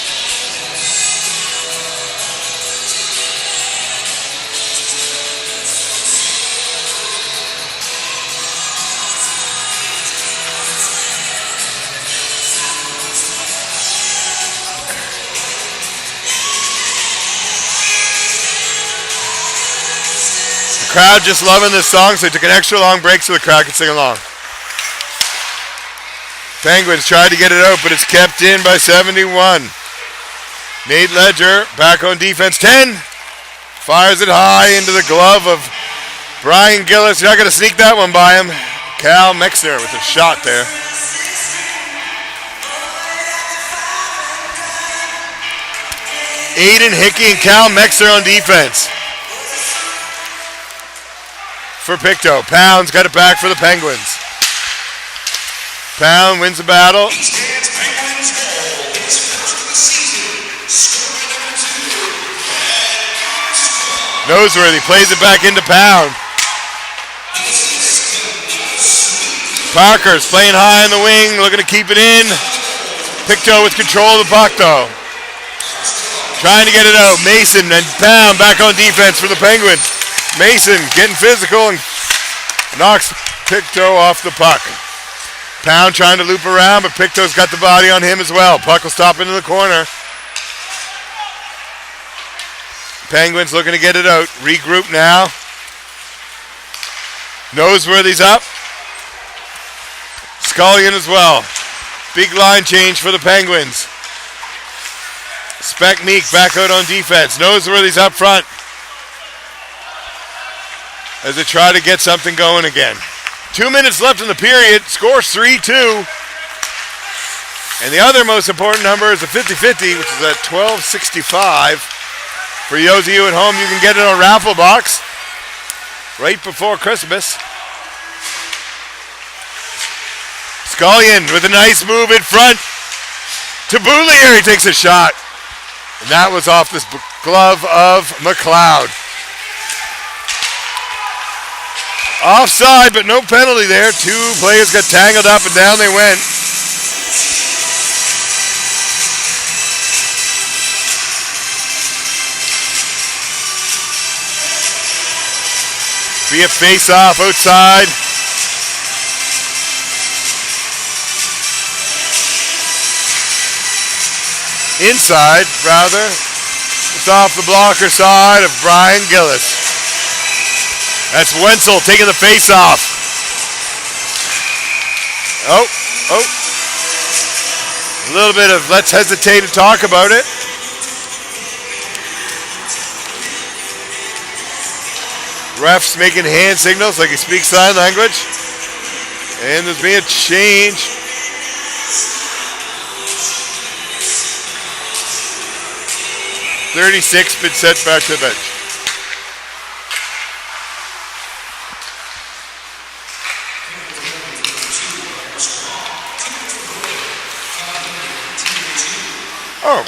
[SPEAKER 1] Crowd just loving this song, so they took an extra long break so the crowd could sing along. Penguins tried to get it out, but it's kept in by 71. Nate Ledger back on defense. 10 fires it high into the glove of Brian Gillis. You're not going to sneak that one by him. Cal Mexner with a shot there. Aiden Hickey and Cal Mexner on defense. For Pictou. Pound's got it back for the Penguins. Pound wins the battle. Noseworthy plays it back into Pound. Parker's playing high in the wing, looking to keep it in. Pictou with control of the puck though. Trying to get it out. Mason and Pound back on defense for the Penguins. Mason getting physical and knocks Pictou off the puck. Pound trying to loop around, but Pictou's got the body on him as well. Puck will stop into the corner. Penguins looking to get it out. Regroup now. Noseworthy's up. Scullion as well. Big line change for the Penguins. Speck Meek back out on defense. Noseworthy's up front. as they try to get something going again. 2 minutes left in the period. Scores 3-2. And the other most important number is a 50-50, which is at $12.65. For those of you at home, you can get it on a raffle box right before Christmas. Scullion with a nice move in front to Boulier. He takes a shot. And that was off this glove of McLeod. Offside, but no penalty there. Two players got tangled up and down they went. Be a face-off outside. Inside, rather. It's off the blocker side of Brian Gillis. That's Wenzel taking the face-off. Oh. A little bit of let's hesitate to talk about it. Refs making hand signals like he speaks sign language. And there's been a change. .36 been sent back to the bench. Oh.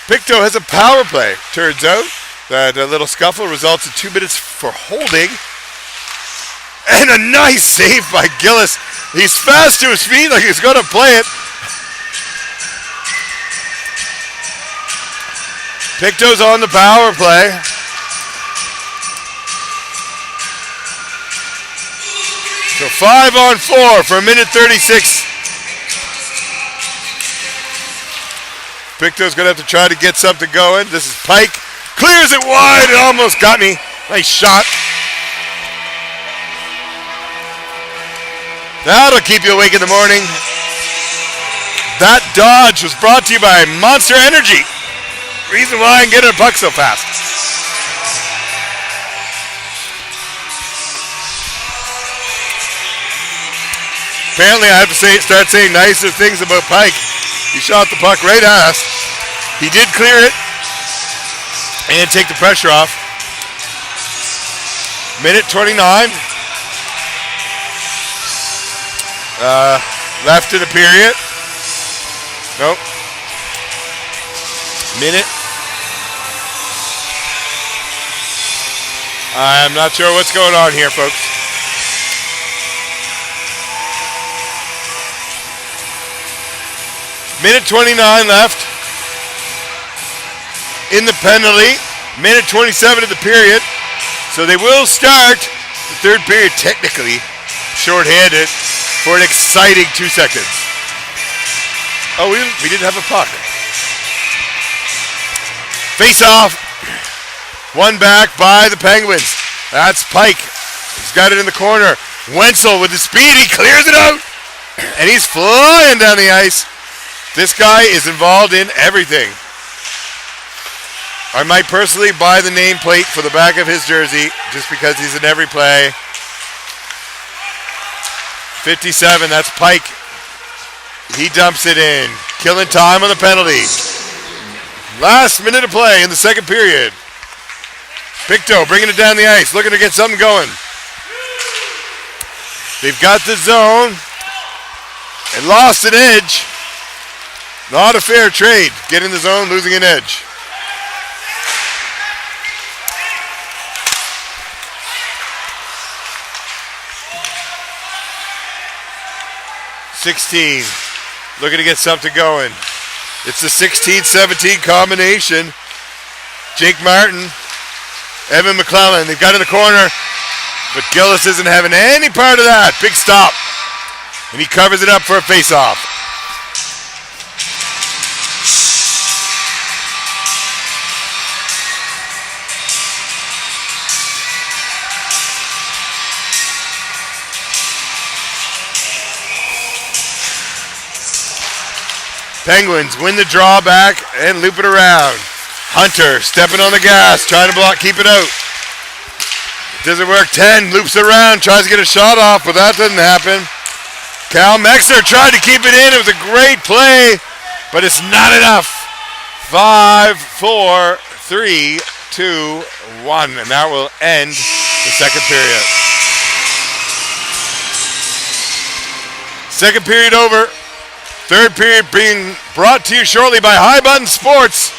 [SPEAKER 1] Pictou has a power play. Turns out that a little scuffle results in 2 minutes for holding. And a nice save by Gillis. He's fast to his feet like he's going to play it. Pictou's on the power play. So 5-on-4 for a minute 36. Pictou's going to have to try to get something going. This is Pike. Clears it wide. It almost got me. Nice shot. That'll keep you awake in the morning. That dodge was brought to you by Monster Energy. Reason why I can get a puck so fast. Apparently I have to start saying nicer things about Pike. He shot the puck right at us. He did clear it and take the pressure off. Minute 29. Left in the period. Nope. Minute. I'm not sure what's going on here, folks. Minute 29 left in the penalty. Minute 27 of the period. So they will start the third period technically shorthanded for an exciting 2 seconds. Oh, we didn't have a puck. Face off. One back by the Penguins. That's Pike. He's got it in the corner. Wenzel with the speed. He clears it out. And he's flying down the ice. This guy is involved in everything. I might personally buy the nameplate for the back of his jersey just because he's in every play. 57, that's Pike. He dumps it in. Killing time on the penalty. Last minute of play in the second period. Pictou bringing it down the ice, looking to get something going. They've got the zone and lost an edge. Not a fair trade. Get in the zone, losing an edge. (16) looking to get something going. It's the 16-17 combination. Jake Martin, Evan McClellan. They've got in the corner, but Gillis isn't having any part of that. Big stop. And he covers it up for a face-off. Penguins win the draw back and loop it around. Hunter stepping on the gas, trying to block, keep it out. Doesn't work. 10 loops around, tries to get a shot off, but that doesn't happen. Cal Mexer tried to keep it in. It was a great play, but it's not enough. 5, 4, 3, 2, 1, and that will end the second period. Second period over. Third period being brought to you shortly by High Button Sports.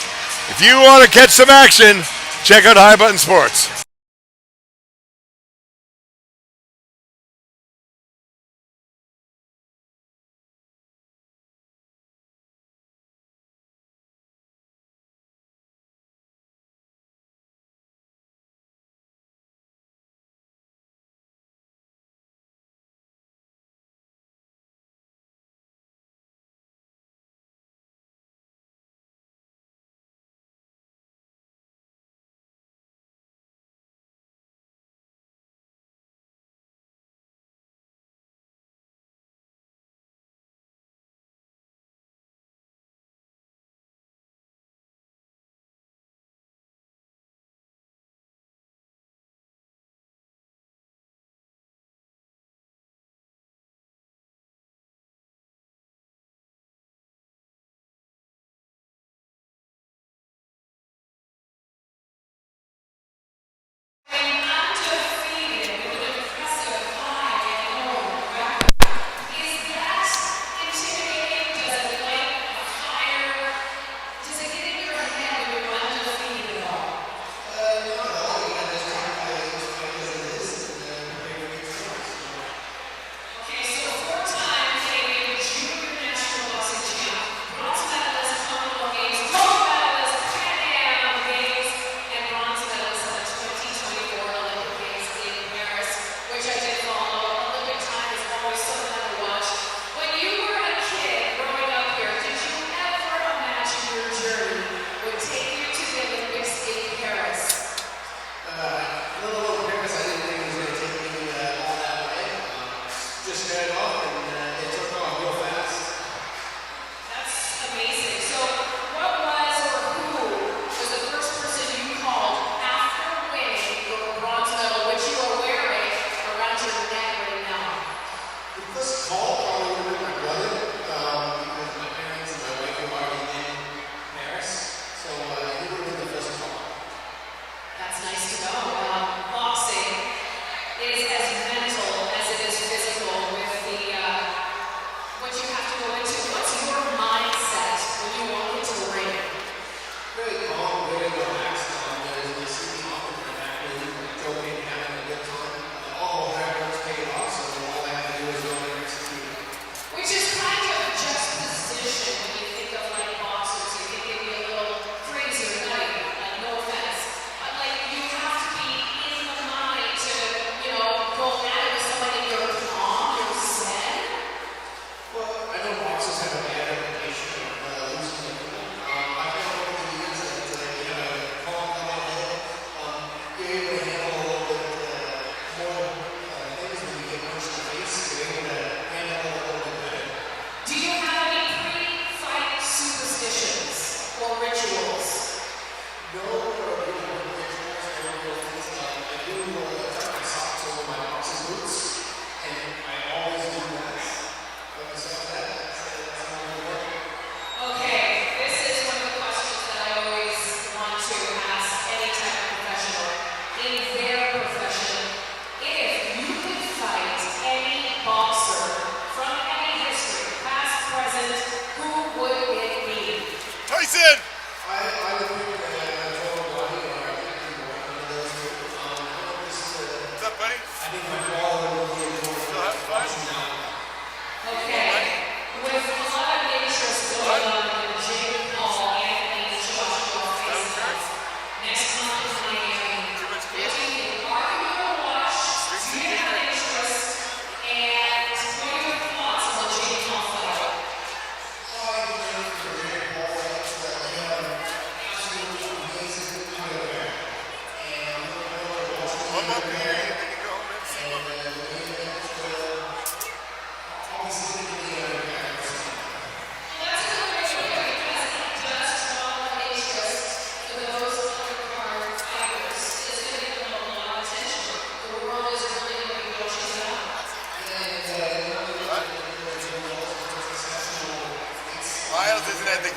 [SPEAKER 1] If you want to catch some action, check out High Button Sports.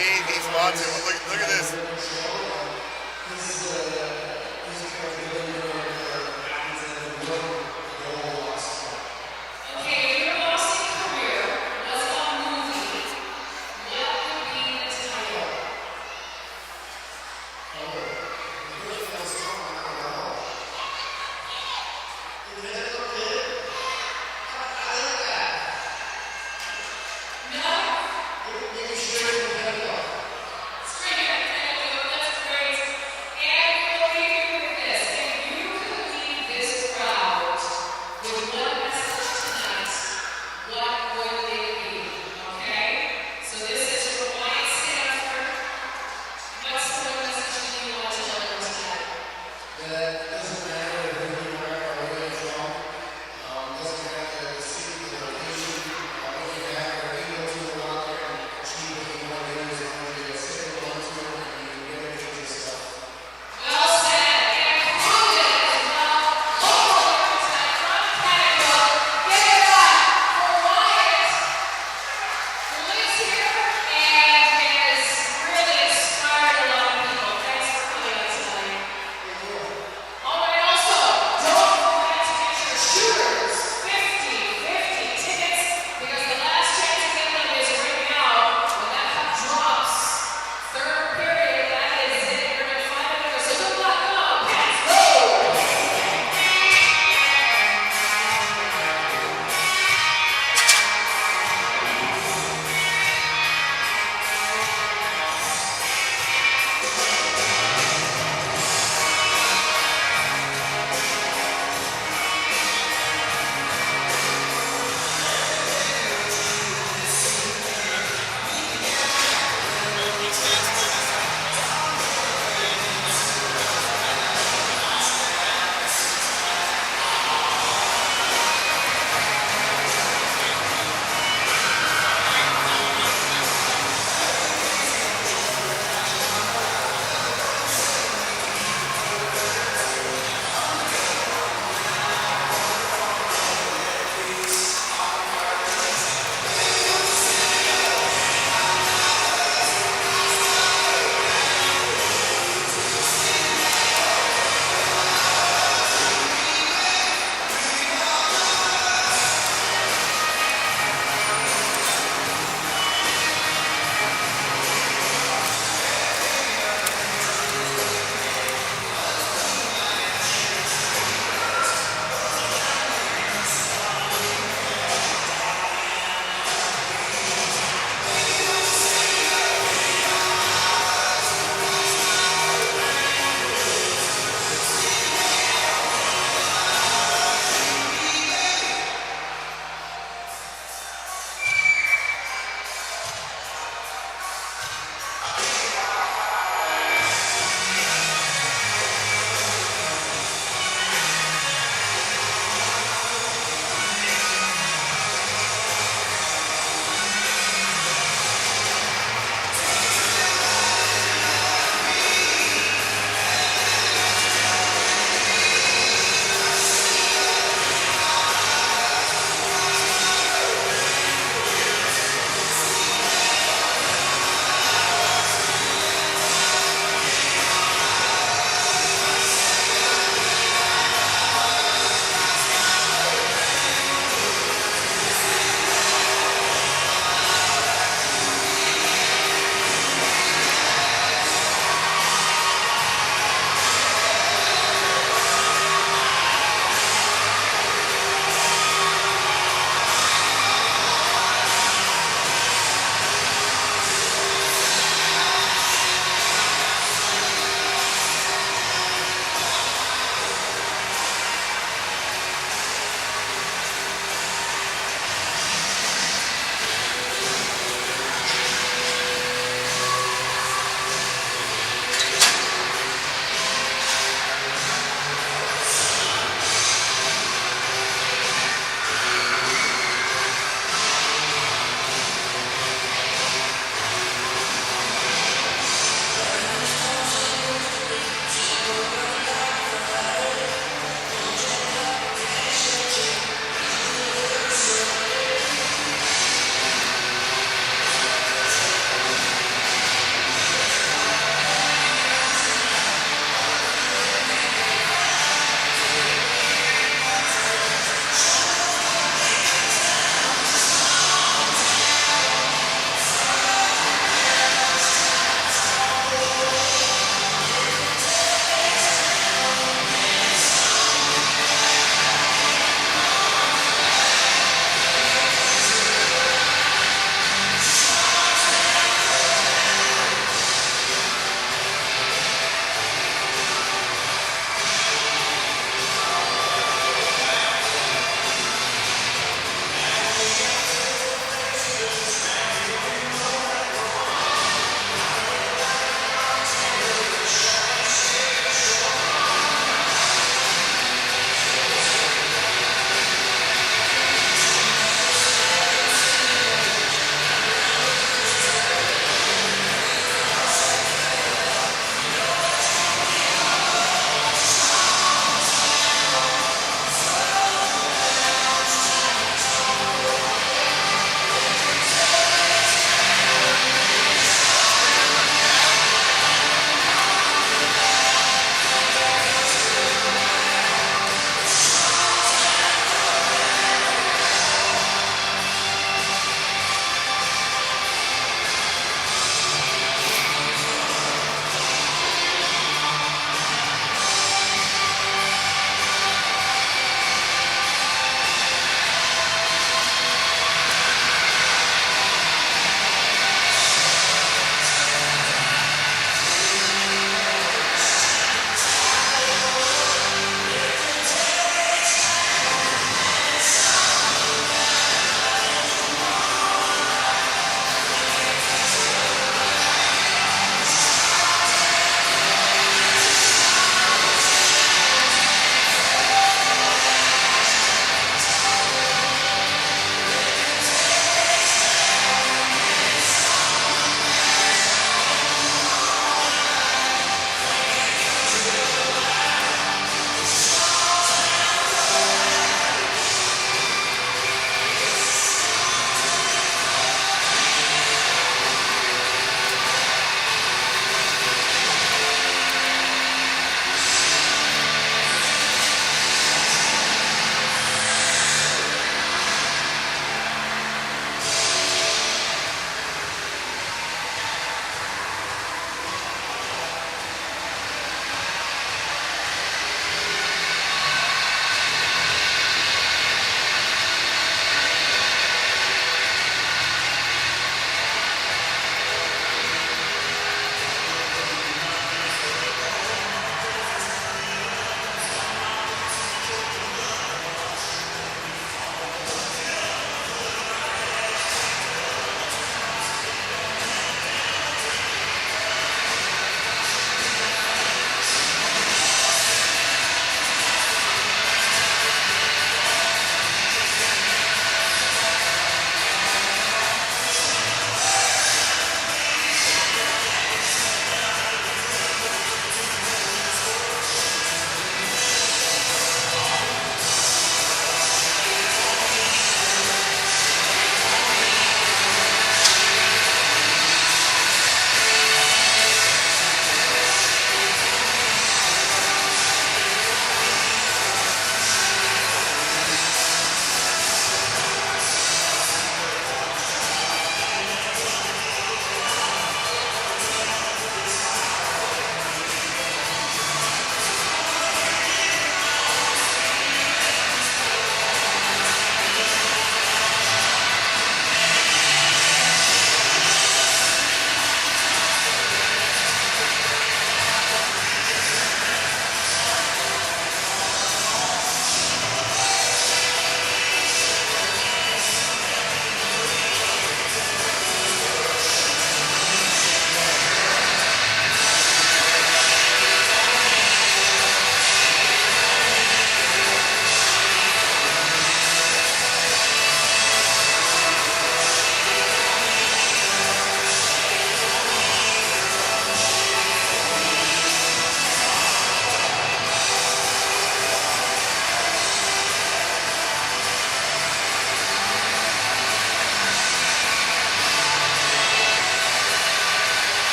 [SPEAKER 1] game he's watching. Look at this.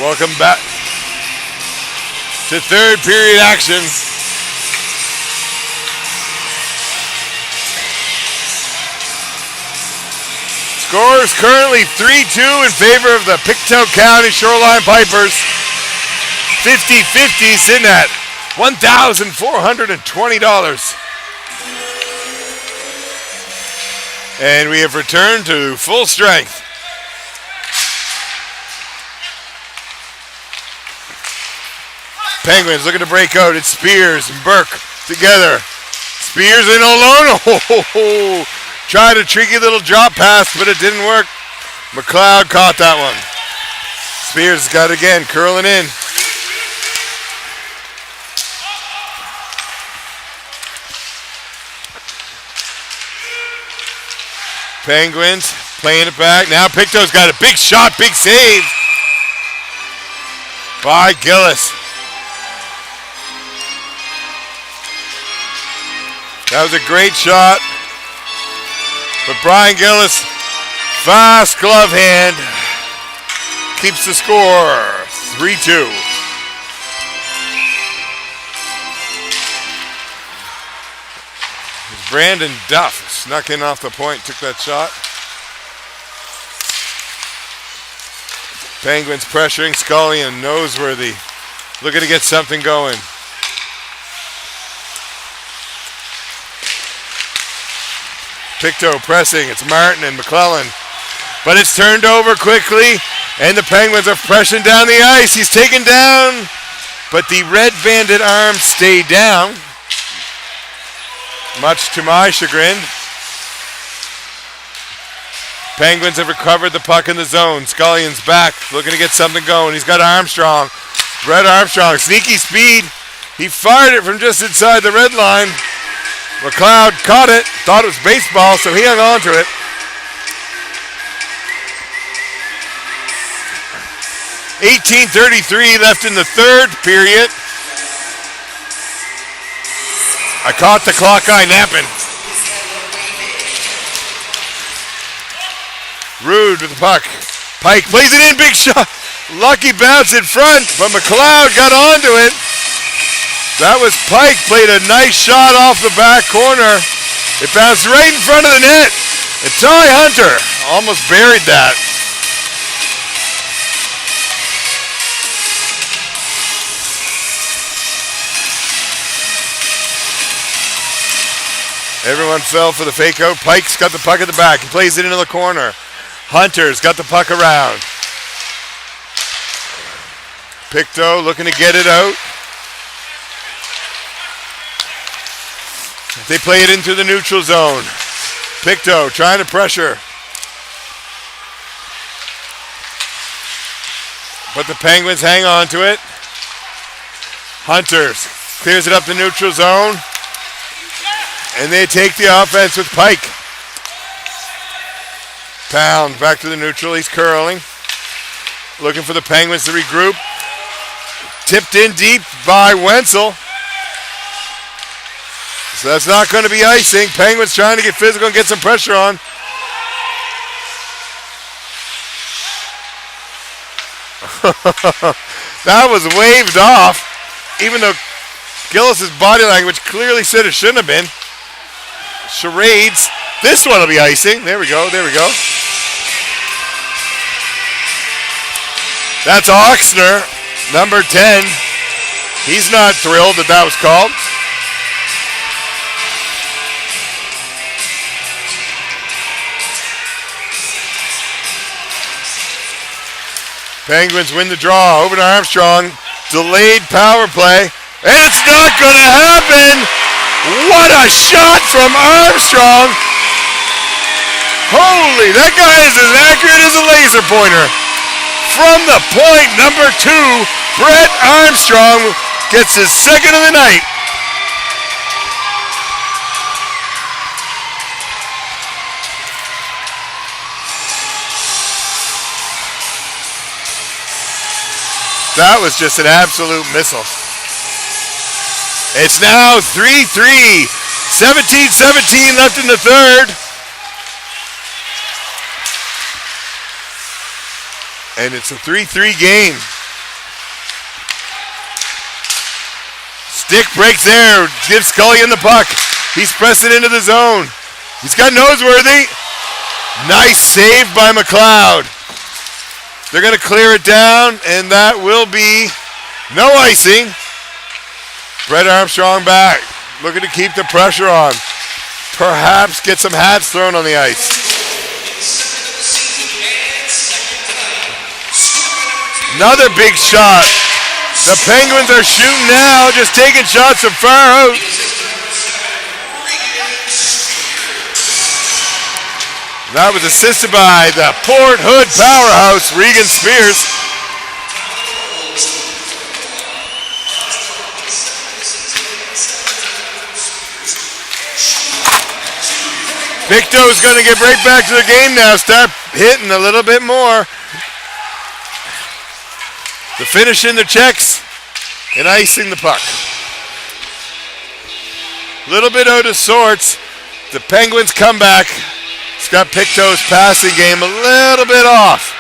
[SPEAKER 1] Welcome back to third period action. Scores currently 3-2 in favor of the Pictou County Shoreline Pipers. 50-50 sitting at $1,420. And we have returned to full strength. Penguins looking to break out. It's Spears and Burke together. Spears in alone. Oh, tried a tricky little drop pass, but it didn't work. McLeod caught that one. Spears got it again, curling in. Penguins playing it back. Now Pictou's got a big shot, big save by Gillis. That was a great shot. But Brian Gillis, fast glove hand, keeps the score 3-2. Brandon Duff snuck in off the point, took that shot. Penguins pressuring Scully and Noseworthy, looking to get something going. Pictou pressing, it's Martin and McClellan. But it's turned over quickly, and the Penguins are pressing down the ice. He's taken down, but the Red Bandit arms stay down. Much to my chagrin. Penguins have recovered the puck in the zone. Scullion's back, looking to get something going. He's got Armstrong. Brett Armstrong, sneaky speed. He fired it from just inside the red line. McLeod caught it, thought it was baseball, so he hung on to it. .18:33 left in the third period. I caught the clock eye napping. Rude with the puck. Pike plays it in, big shot. Lucky bounce in front, but McLeod got onto it. That was Pike, played a nice shot off the back corner. It bounced right in front of the net. And Ty Hunter almost buried that. Everyone fell for the fake out. Pike's got the puck at the back. He plays it into the corner. Hunter's got the puck around. Pictou looking to get it out. They play it into the neutral zone. Pictou trying to pressure. But the Penguins hang on to it. Hunters clears it up the neutral zone. And they take the offense with Pike. Pound back to the neutral. He's curling. Looking for the Penguins to regroup. Tipped in deep by Wenzel. So that's not going to be icing. Penguins trying to get physical and get some pressure on. That was waved off. Even though Gillis' body language clearly said it shouldn't have been. Charades. This one will be icing. There we go. There we go. That's Oxner, number 10. He's not thrilled that was called. Penguins win the draw. Over to Armstrong. Delayed power play. And it's not going to happen. What a shot from Armstrong. Holy, that guy is as accurate as a laser pointer. From the point, number 2, Brett Armstrong gets his second of the night. That was just an absolute missile. It's now 3-3. 17-17 left in the third. And it's a 3-3 game. Stick breaks there. Gives Scullion the puck. He's pressing into the zone. He's got Noseworthy. Nice save by McLeod. They're going to clear it down, and that will be no icing. Brett Armstrong back. Looking to keep the pressure on. Perhaps get some hats thrown on the ice. Another big shot. The Penguins are shooting now, just taking shots from far out. That was assisted by the Port Hood powerhouse, Regan Spears. Picto's going to get right back to the game now, start hitting a little bit more. The finish in the checks and icing the puck. A little bit out of sorts. The Penguins come back. Scott Picto's passing game a little bit off.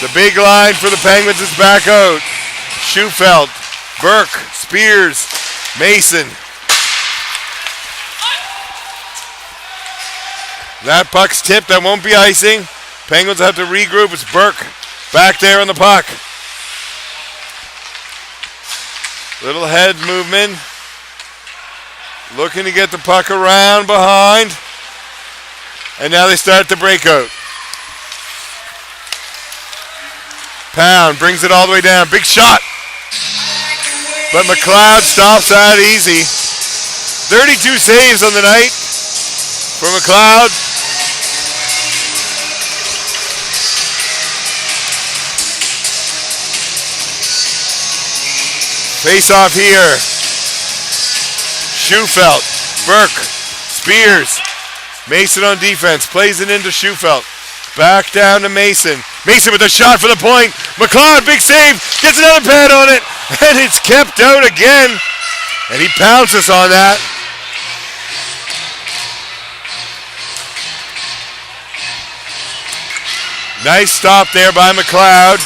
[SPEAKER 1] The big line for the Penguins is back out. Schufelt, Burke, Spears, Mason. That puck's tipped. That won't be icing. Penguins have to regroup. It's Burke back there on the puck. Little head movement. Looking to get the puck around behind. And now they start the breakout. Pound brings it all the way down. Big shot. But McLeod stops that easy. 32 saves on the night for McLeod. Face off here. Schufelt, Burke, Spears. Mason on defense. Plays it into Schufelt. Back down to Mason. Mason with a shot for the point. McLeod, big save. Gets another pad on it. And it's kept out again. And he pounces on that. Nice stop there by McLeod.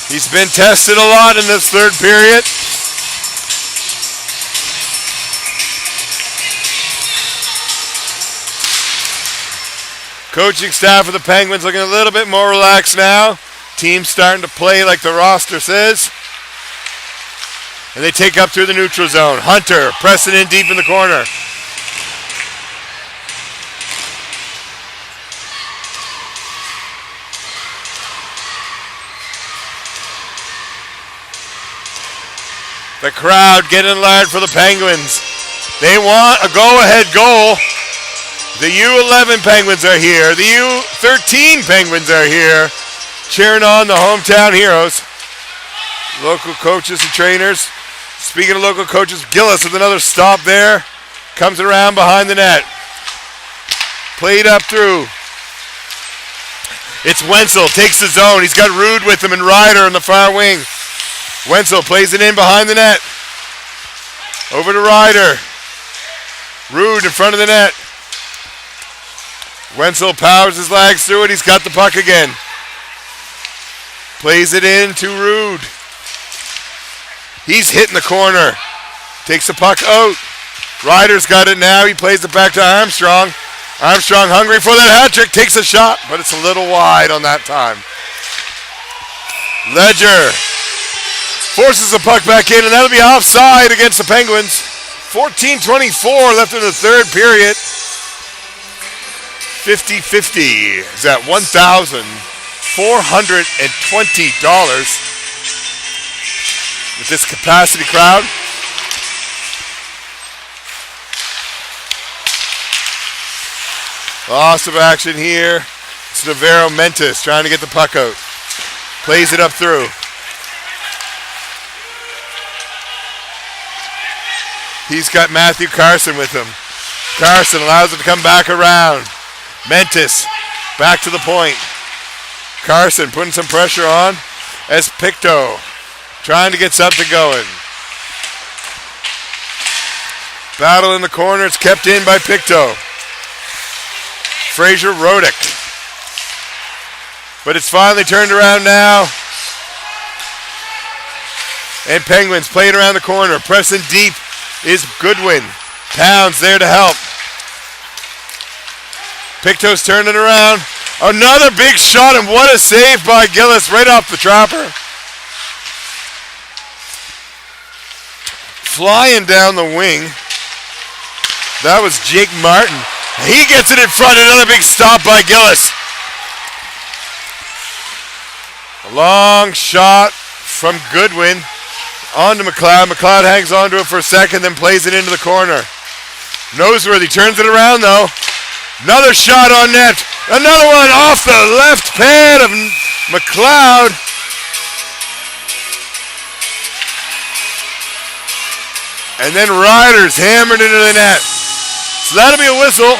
[SPEAKER 1] He's been tested a lot in this third period. Coaching staff of the Penguins looking a little bit more relaxed now. Team starting to play like the roster says. And they take up through the neutral zone. Hunter pressing in deep in the corner. The crowd getting loud for the Penguins. They want a go-ahead goal. The U11 Penguins are here. The U13 Penguins are here. Cheering on the hometown heroes. Local coaches and trainers. Speaking of local coaches, Gillis with another stop there. Comes around behind the net. Played up through. It's Wenzel. Takes the zone. He's got Rude with him and Ryder in the far wing. Wenzel plays it in behind the net. Over to Ryder. Rude in front of the net. Wenzel powers his legs through it. He's got the puck again. Plays it in to Rude. He's hitting the corner. Takes the puck out. Ryder's got it now. He plays it back to Armstrong. Armstrong hungry for that hat trick. Takes a shot, but it's a little wide on that time. Ledger forces the puck back in, and that'll be offside against the Penguins. 14:24 left in the third period. 50-50 is at $1,420 with this capacity crowd. Loss of action here. It's Navarro Mentis trying to get the puck out. Plays it up through. He's got Matthew Carson with him. Carson allows it to come back around. Mentis back to the point. Carson putting some pressure on as Pictou trying to get something going. Battle in the corner. It's kept in by Pictou. Fraser Rodick. but it's finally turned around now. And Penguins playing around the corner. Pressing deep is Goodwin. Pounds there to help. Picto's turning around. Another big shot, and what a save by Gillis right off the trapper. Flying down the wing. That was Jake Martin. He gets it in front. Another big stop by Gillis. A long shot from Goodwin onto McLeod. McLeod hangs onto it for a second, then plays it into the corner. Noseworthy turns it around though. Another shot on net. Another one off the left pad of McLeod. And then Riders hammered into the net. So that'll be a whistle.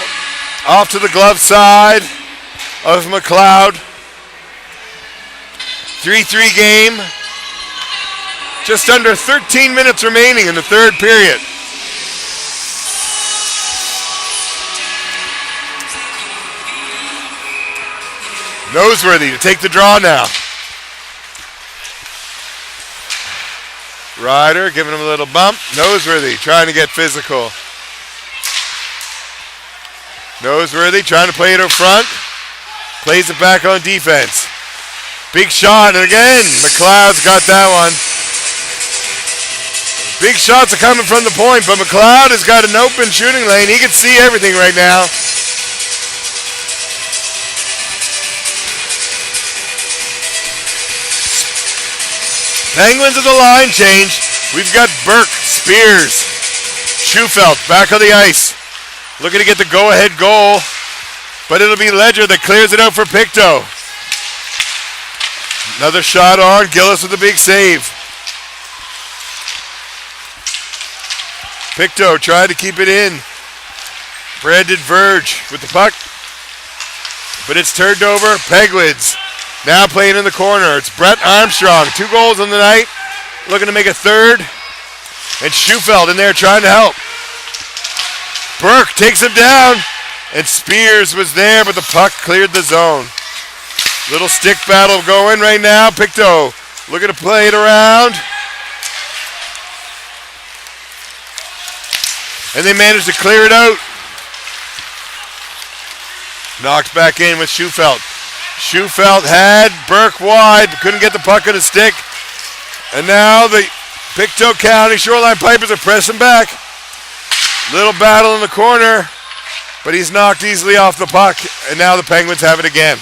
[SPEAKER 1] Off to the glove side of McLeod. 3-3 game. Just under 13 minutes remaining in the third period. Noseworthy to take the draw now. Ryder giving him a little bump. Noseworthy trying to get physical. Noseworthy trying to play it up front. Plays it back on defense. Big shot, and again, McLeod's got that one. Big shots are coming from the point, but McLeod has got an open shooting lane. He can see everything right now. Penguins of the line change. We've got Burke, Spears, Schufelt back on the ice. Looking to get the go-ahead goal, but it'll be Ledger that clears it out for Pictou. Another shot on. Gillis with a big save. Pictou tried to keep it in. Brandon Verge with the puck, but it's turned over. Penguins now playing in the corner. It's Brett Armstrong. 2 goals on the night. Looking to make a third. And Schufelt in there trying to help. Burke takes him down. And Spears was there, but the puck cleared the zone. Little stick battle going right now. Pictou looking to play it around. And they managed to clear it out. Knocked back in with Schufelt. Schufelt had Burke wide, couldn't get the puck on his stick. And now the Pictou County Shoreline Pipers are pressing back. Little battle in the corner, but he's knocked easily off the puck, and now the Penguins have it again.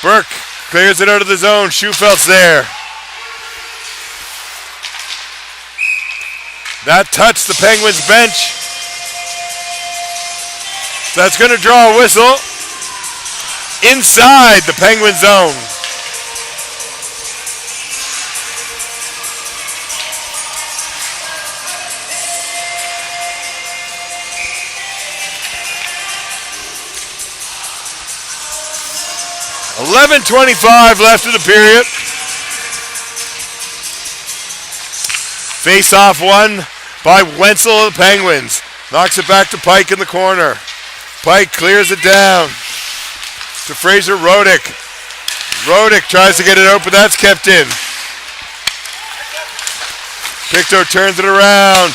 [SPEAKER 1] Burke clears it out of the zone. Schufelt's there. That touched the Penguins bench. That's going to draw a whistle inside the Penguin zone. .11:25 left in the period. Face-off won by Wenzel of the Penguins. Knocks it back to Pike in the corner. Pike clears it down to Fraser Rodick. Rodick tries to get it open. That's kept in. Pictou turns it around,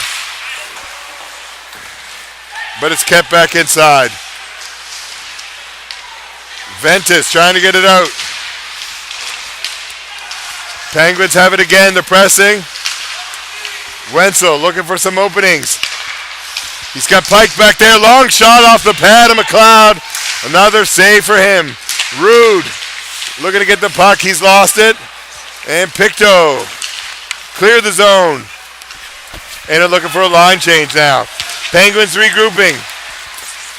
[SPEAKER 1] but it's kept back inside. Ventus trying to get it out. Penguins have it again. They're pressing. Wenzel looking for some openings. He's got Pike back there. Long shot off the pad of McLeod. Another save for him. Rude looking to get the puck. He's lost it. And Pictou clear the zone. And they're looking for a line change now. Penguins regrouping.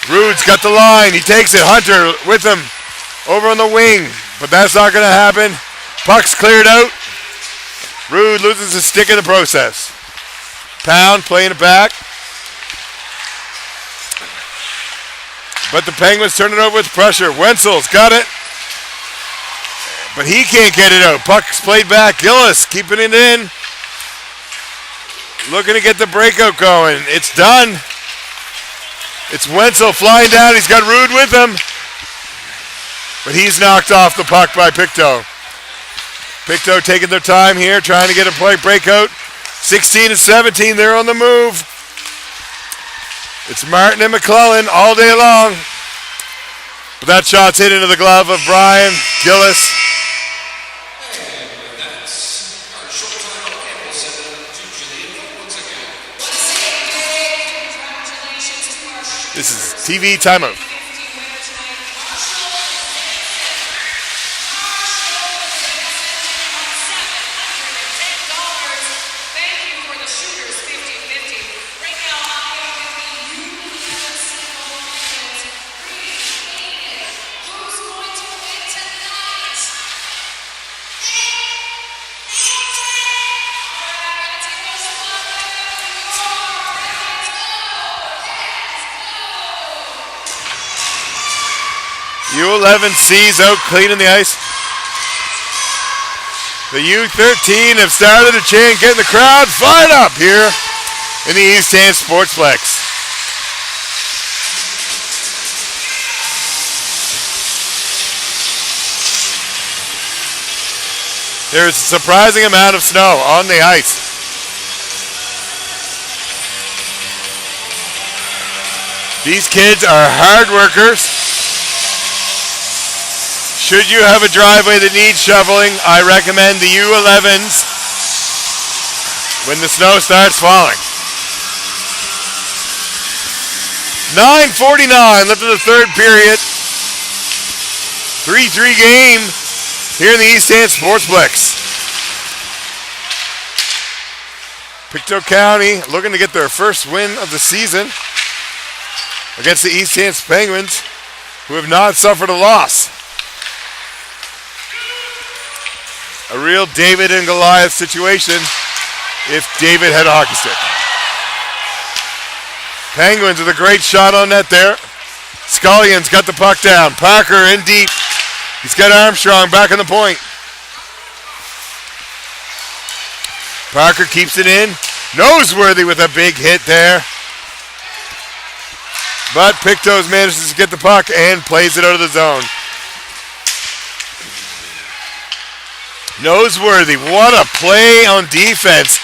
[SPEAKER 1] Rude's got the line. He takes it. Hunter with him over on the wing. But that's not going to happen. Puck's cleared out. Rude loses his stick in the process. Pound playing it back. But the Penguins turn it over with pressure. Wenzel's got it. But he can't get it out. Puck's played back. Gillis keeping it in. Looking to get the breakout going. It's done. It's Wenzel flying down. He's got Rude with him. but he's knocked off the puck by Pictou. Pictou taking their time here, trying to get a play breakout. 16 and 17, they're on the move. It's Martin and McClellan all day long. But that shot's hit into the glove of Brian Gillis. This is TV timeout. U11 sees out cleaning the ice. The U13 have started to chant, getting the crowd fired up here in the East End Sportsplex. There's a surprising amount of snow on the ice. These kids are hard workers. Should you have a driveway that needs shoveling, I recommend the U11s when the snow starts falling. 9:49 left in the third period. 3-3 game here in the East End Sportsplex. Pictou County looking to get their first win of the season against the East End Penguins, who have not suffered a loss. A real David and Goliath situation if David had a hockey stick. Penguins with a great shot on net there. Scullion's got the puck down. Parker in deep. He's got Armstrong back on the point. Parker keeps it in. Noseworthy with a big hit there. But Pictou manages to get the puck and plays it out of the zone. Noseworthy, what a play on defense.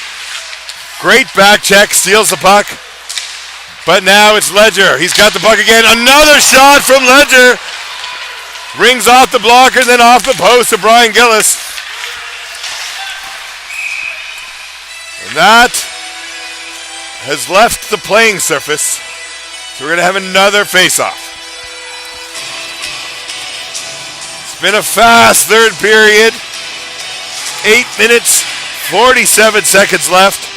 [SPEAKER 1] Great back check, steals the puck. But now it's Ledger. He's got the puck again. Another shot from Ledger. Rings off the blocker, then off the post to Brian Gillis. And that has left the playing surface. So we're going to have another face-off. It's been a fast third period. 8 minutes, 47 seconds left.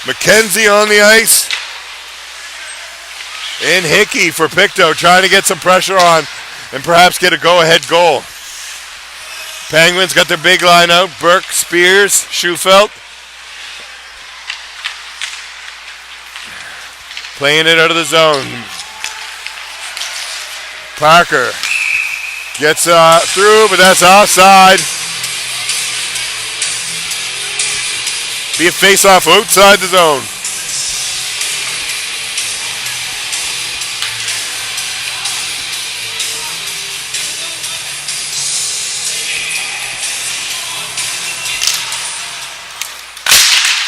[SPEAKER 1] McKenzie on the ice. And Hickey for Pictou, trying to get some pressure on and perhaps get a go-ahead goal. Penguins got their big line out. Burke, Spears, Schufelt. Playing it out of the zone. Parker gets through, but that's offside. Be a face-off outside the zone.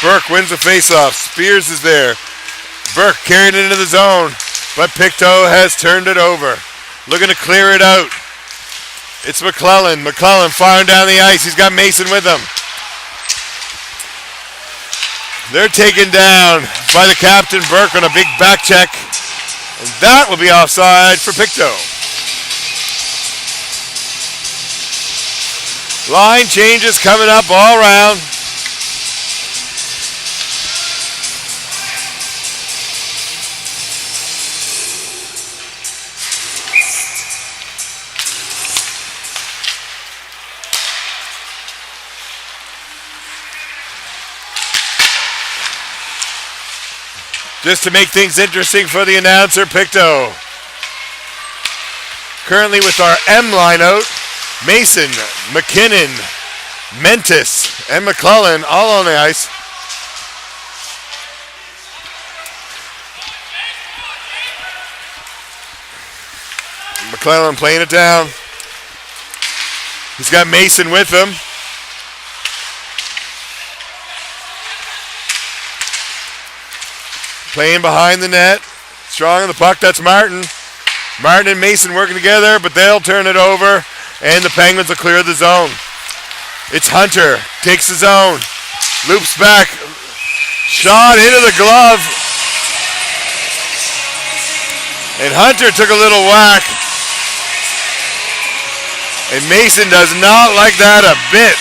[SPEAKER 1] Burke wins the face-off. Spears is there. Burke carried it into the zone, but Pictou has turned it over. Looking to clear it out. It's McClellan. McClellan firing down the ice. He's got Mason with him. They're taken down by the captain, Burke, on a big back check. And that will be offside for Pictou. Line changes coming up all around. Just to make things interesting for the announcer, Pictou. Currently with our M line out, Mason, McKinnon, Mentis and McClellan all on the ice. McClellan playing it down. He's got Mason with him. Playing behind the net. Strong on the puck. That's Martin. Martin and Mason working together, but they'll turn it over, and the Penguins will clear the zone. It's Hunter. Takes the zone. Loops back. Shot into the glove. And Hunter took a little whack. And Mason does not like that a bit.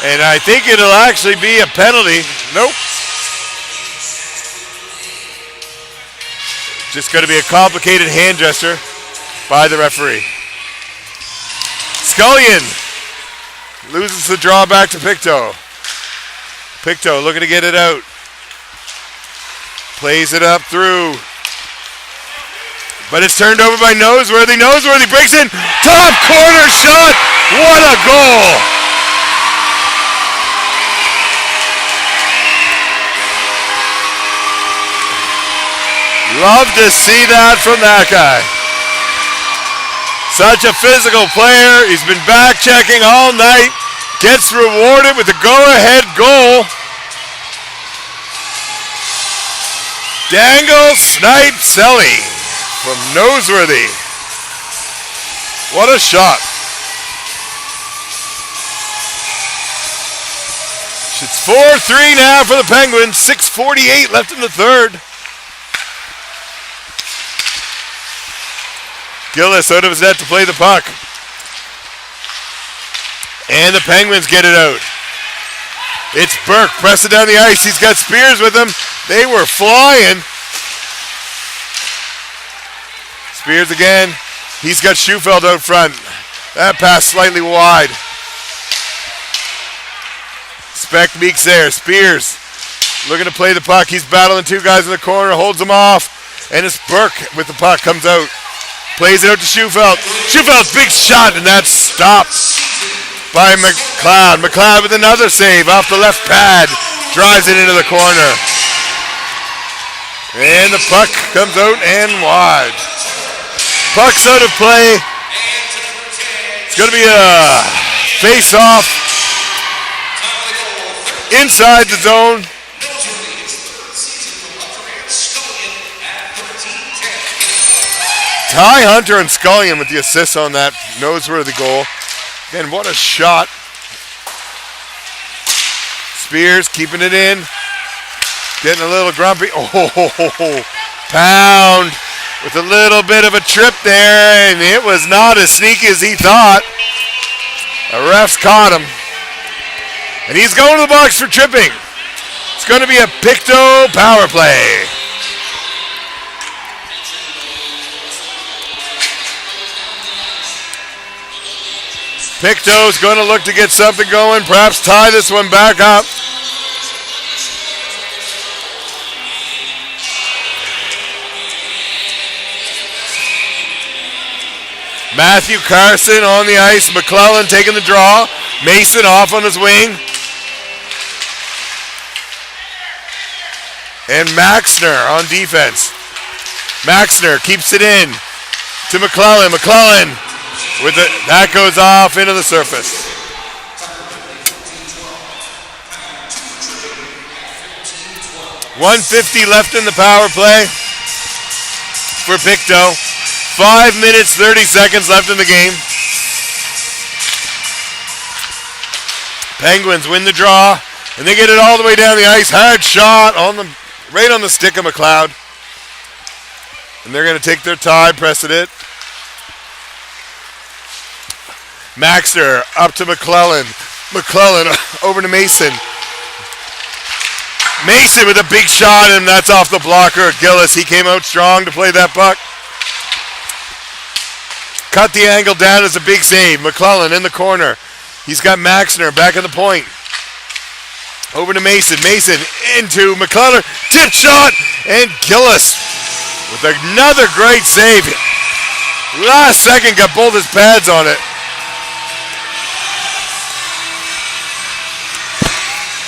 [SPEAKER 1] And I think it'll actually be a penalty. Nope. Just going to be a complicated hand gesture by the referee. Scullion loses the draw back to Pictou. Pictou looking to get it out. Plays it up through. But it's turned over by Noseworthy. Noseworthy breaks in. Top corner shot. What a goal. Love to see that from that guy. Such a physical player. He's been back checking all night. Gets rewarded with the go-ahead goal. Dangle Snipe Selly from Noseworthy. What a shot. It's 4-3 now for the Penguins. 6:48 left in the third. Gillis out of his net to play the puck. And the Penguins get it out. It's Burke pressing down the ice. He's got Spears with him. They were flying. Spears again. He's got Schufeld out front. That pass slightly wide. Speck Meeks there. Spears looking to play the puck. He's battling two guys in the corner. Holds them off. And it's Burke with the puck. Comes out. Plays it out to Schufeld. Schufeld's big shot, and that's stopped by McLeod. McLeod with another save off the left pad. Drives it into the corner. And the puck comes out and wide. Puck's out of play. It's going to be a face-off inside the zone. Ty Hunter and Scullion with the assists on that Noseworthy goal. Again, what a shot. Spears keeping it in. Getting a little grumpy. Oh, Pound with a little bit of a trip there, and it was not as sneaky as he thought. The refs caught him. And he's going to the box for tripping. It's going to be a Pictou power play. Pictou's going to look to get something going, perhaps tie this one back up. Matthew Carson on the ice. McClellan taking the draw. Mason off on his wing. And Maxner on defense. Maxner keeps it in to McClellan. McClellan with it. That goes off into the surface. .150 left in the power play for Pictou. 5 minutes, 30 seconds left in the game. Penguins win the draw, and they get it all the way down the ice. Hard shot right on the stick of McLeod. And they're going to take their tie, pressing it. Maxter up to McClellan. McClellan over to Mason. Mason with a big shot, and that's off the blocker. Gillis, he came out strong to play that puck. Cut the angle down as a big save. McClellan in the corner. He's got Maxner back at the point. Over to Mason. Mason into McClellan. Tip shot. And Gillis with another great save. Last second got both his pads on it.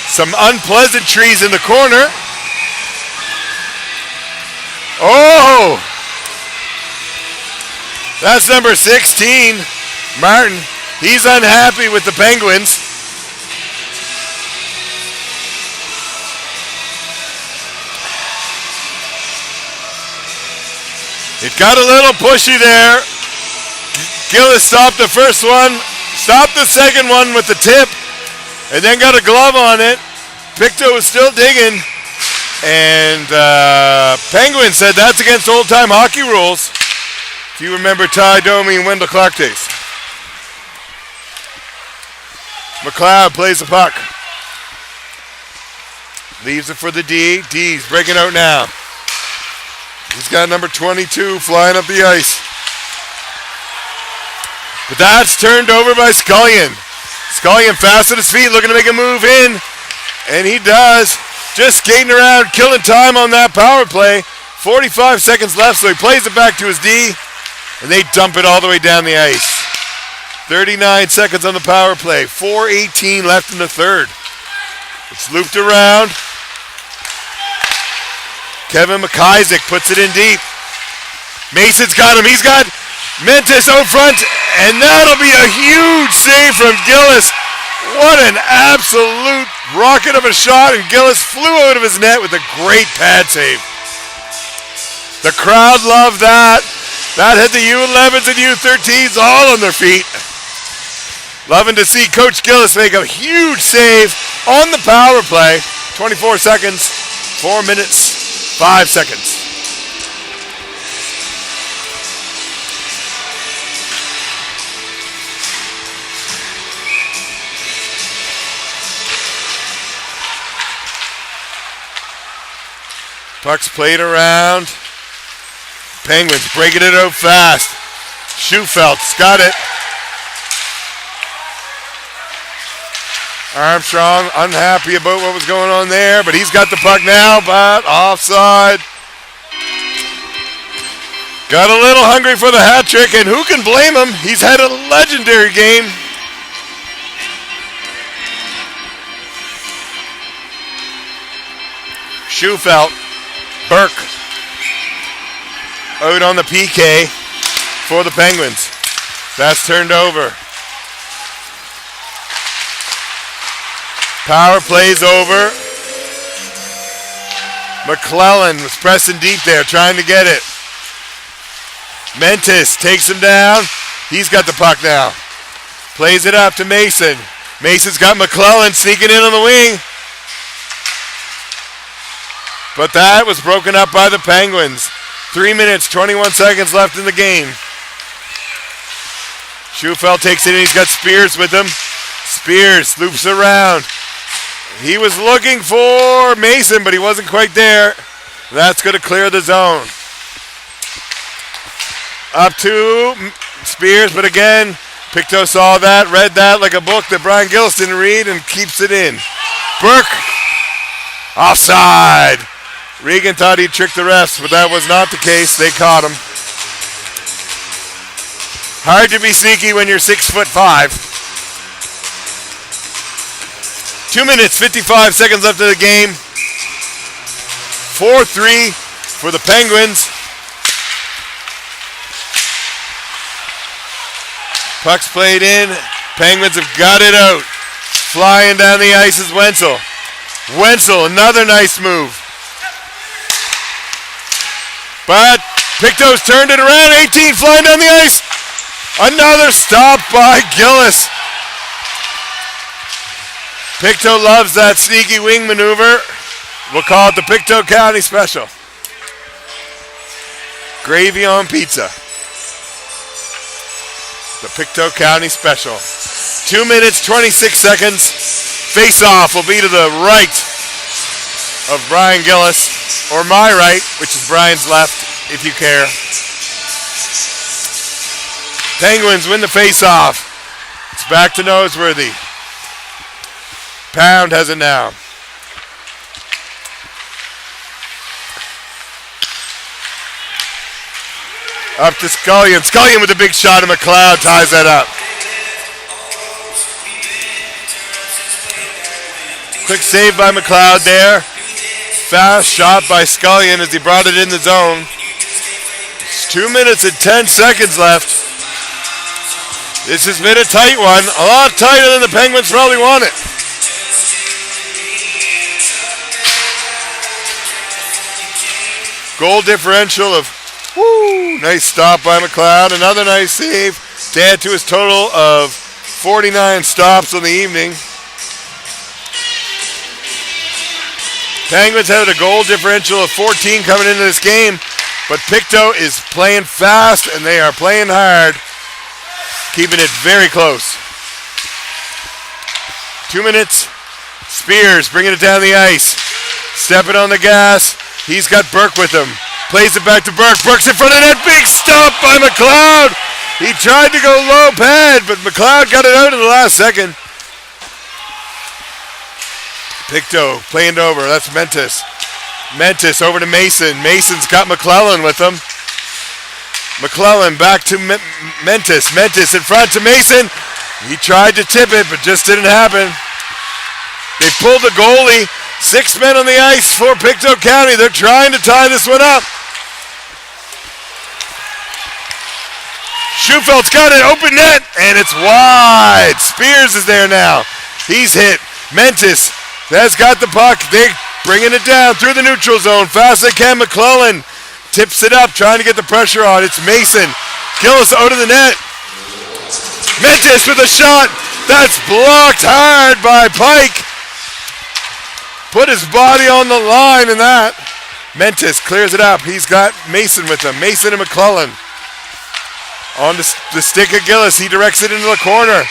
[SPEAKER 1] Some unpleasantries in the corner. Oh! That's number 16, Martin. He's unhappy with the Penguins. It got a little pushy there. Gillis stopped the first one, stopped the second one with the tip, and then got a glove on it. Pictou was still digging, and Penguins said that's against old-time hockey rules. If you remember Ty Domi and Wendell Clark days. McLeod plays the puck. Leaves it for the D. D's breaking out now. He's got number 22 flying up the ice. But that's turned over by Scullion. Scullion fast at his feet, looking to make a move in. And he does. Just skating around, killing time on that power play. 45 seconds left, so he plays it back to his D. And they dump it all the way down the ice. 39 seconds on the power play. 4:18 left in the third. It's looped around. Kevin McIsaac puts it in deep. Mason's got him. He's got Mentis out front. And that'll be a huge save from Gillis. What an absolute rocket of a shot. And Gillis flew out of his net with a great pad save. The crowd loved that. That had the U11s and U13s all on their feet. Loving to see Coach Gillis make a huge save on the power play. 24 seconds, 4 minutes, 5 seconds. Puck's played around. Penguins breaking it out fast. Schufelt's got it. Armstrong unhappy about what was going on there, but he's got the puck now, but offside. Got a little hungry for the hat trick, and who can blame him? He's had a legendary game. Schufelt, Burke, out on the PK for the Penguins. That's turned over. Power plays over. McClellan was pressing deep there, trying to get it. Mentis takes him down. He's got the puck now. Plays it up to Mason. Mason's got McClellan sneaking in on the wing. But that was broken up by the Penguins. 3 minutes, 21 seconds left in the game. Schufelt takes it in. He's got Spears with him. Spears loops around. He was looking for Mason, but he wasn't quite there. That's going to clear the zone. Up to Spears, but again, Pictou saw that, read that like a book that Brian Gillis didn't read, and keeps it in. Burke, offside. Regan thought he'd trick the refs, but that was not the case. They caught him. Hard to be sneaky when you're 6'5". 2 minutes, 55 seconds left of the game. 4-3 for the Penguins. Puck's played in. Penguins have got it out. Flying down the ice is Wenzel. Wenzel, another nice move. But Pictou's turned it around. 18 flying down the ice. Another stop by Gillis. Pictou loves that sneaky wing maneuver. We'll call it the Pictou County Special. Gravy on pizza. The Pictou County Special. 2 minutes, 26 seconds. Face-off will be to the right of Brian Gillis, or my right, which is Brian's left, if you care. Penguins win the face-off. It's back to Noseworthy. Pound has it now. Up to Scullion. Scullion with a big shot, and McLeod ties that up. Quick save by McLeod there. Fast shot by Scullion as he brought it in the zone. It's 2 minutes and 10 seconds left. This has been a tight one. A lot tighter than the Penguins probably want it. Goal differential of, nice stop by McLeod. Another nice save to add to his total of 49 stops on the evening. Penguins had a goal differential of 14 coming into this game, but Pictou is playing fast and they are playing hard, keeping it very close. 2 minutes. Spears bringing it down the ice. Stepping on the gas. He's got Burke with him. Plays it back to Burke. Burke's in front of that. Big stop by McLeod. He tried to go low pad, but McLeod got it out in the last second. Pictou playing over. That's Mentis. Mentis over to Mason. Mason's got McClellan with him. McClellan back to Mentis. Mentis in front to Mason. He tried to tip it, but just didn't happen. They pulled the goalie. 6 men on the ice for Pictou County. They're trying to tie this one up. Schufeld's got it. Open net. And it's wide. Spears is there now. He's hit. Mentis has got the puck. They're bringing it down through the neutral zone. Fast as they can. McClellan tips it up, trying to get the pressure on. It's Mason. Gillis out of the net. Mentis with a shot. That's blocked hard by Pike. Put his body on the line in that. Mentis clears it up. He's got Mason with him. Mason and McClellan. On the stick of Gillis. He directs it into the corner.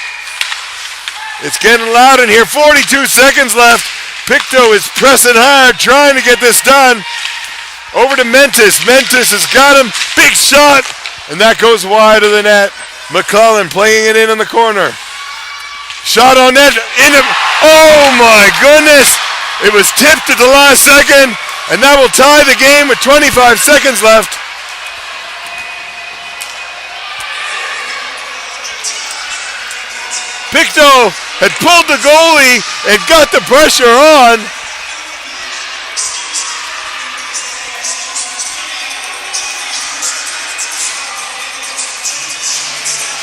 [SPEAKER 1] It's getting loud in here. 42 seconds left. Pictou is pressing hard, trying to get this done. Over to Mentis. Mentis has got him. Big shot. And that goes wide of the net. McClellan playing it in the corner. Shot on net. Oh my goodness. It was tipped at the last second, and that will tie the game with 25 seconds left. Pictou had pulled the goalie and got the pressure on.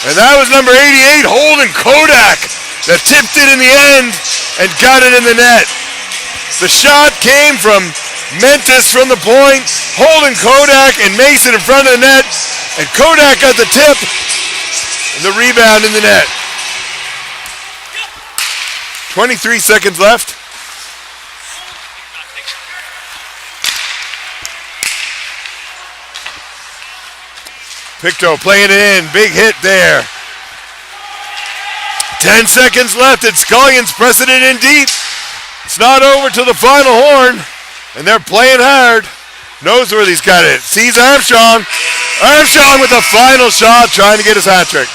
[SPEAKER 1] And that was number 88, Holden Kodak, that tipped it in the end and got it in the net. The shot came from Mentis from the point, Holden Kodak and Mason in front of the net, and Kodak got the tip and the rebound in the net. 23 seconds left. Pictou playing it in, big hit there. 10 seconds left, and Scullion's pressing it in deep. It's not over till the final horn, and they're playing hard. Noseworthy's got it. Sees Armstrong. Armstrong with the final shot, trying to get his hat trick.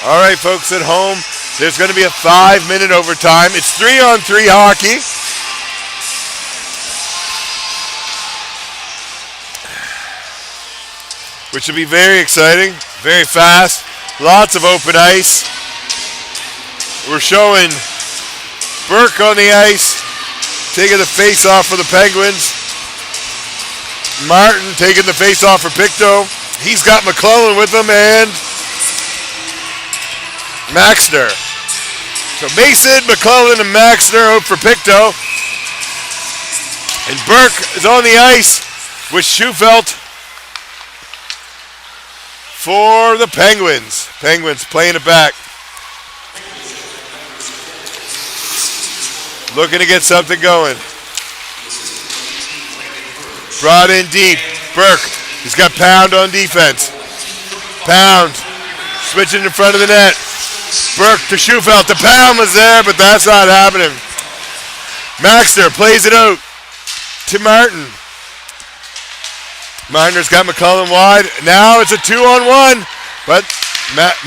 [SPEAKER 1] All right, folks at home, there's going to be a 5-minute overtime. It's 3-on-3 hockey. Which will be very exciting, very fast, lots of open ice. We're showing Burke on the ice, taking the face off for the Penguins. Martin taking the face off for Pictou. He's got McClellan with him and Maxner. So Mason, McClellan, and Maxner out for Pictou. And Burke is on the ice with Schufelt for the Penguins. Penguins playing it back. Looking to get something going. Brought in deep. Burke. He's got Pound on defense. Pound. Switching in front of the net. Burke to Schufelt. The Pound was there, but that's not happening. Maxner plays it out to Martin. Marner's got McClellan wide. Now it's a 2-on-1, but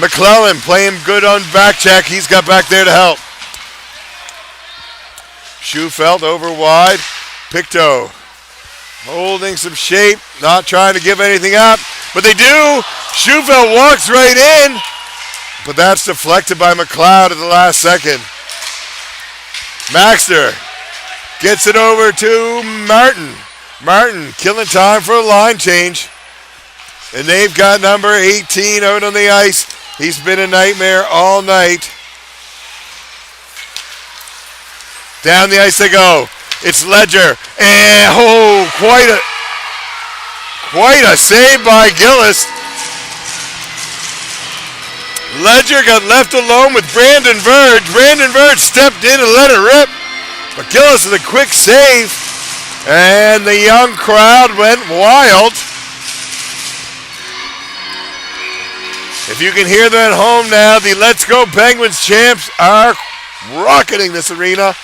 [SPEAKER 1] McClellan playing good on back check. He's got back there to help. Schufelt over wide. Pictou holding some shape, not trying to give anything up, but they do. Schufelt walks right in, but that's deflected by McLeod at the last second. Maxter gets it over to Martin. Martin killing time for a line change. And they've got number 18 out on the ice. He's been a nightmare all night. Down the ice they go. It's Ledger. And quite a save by Gillis. Ledger got left alone with Brandon Verge. Brandon Verge stepped in and let it rip. But Gillis with a quick save. And the young crowd went wild. If you can hear them at home now, the Let's Go Penguins champs are rocketing this arena.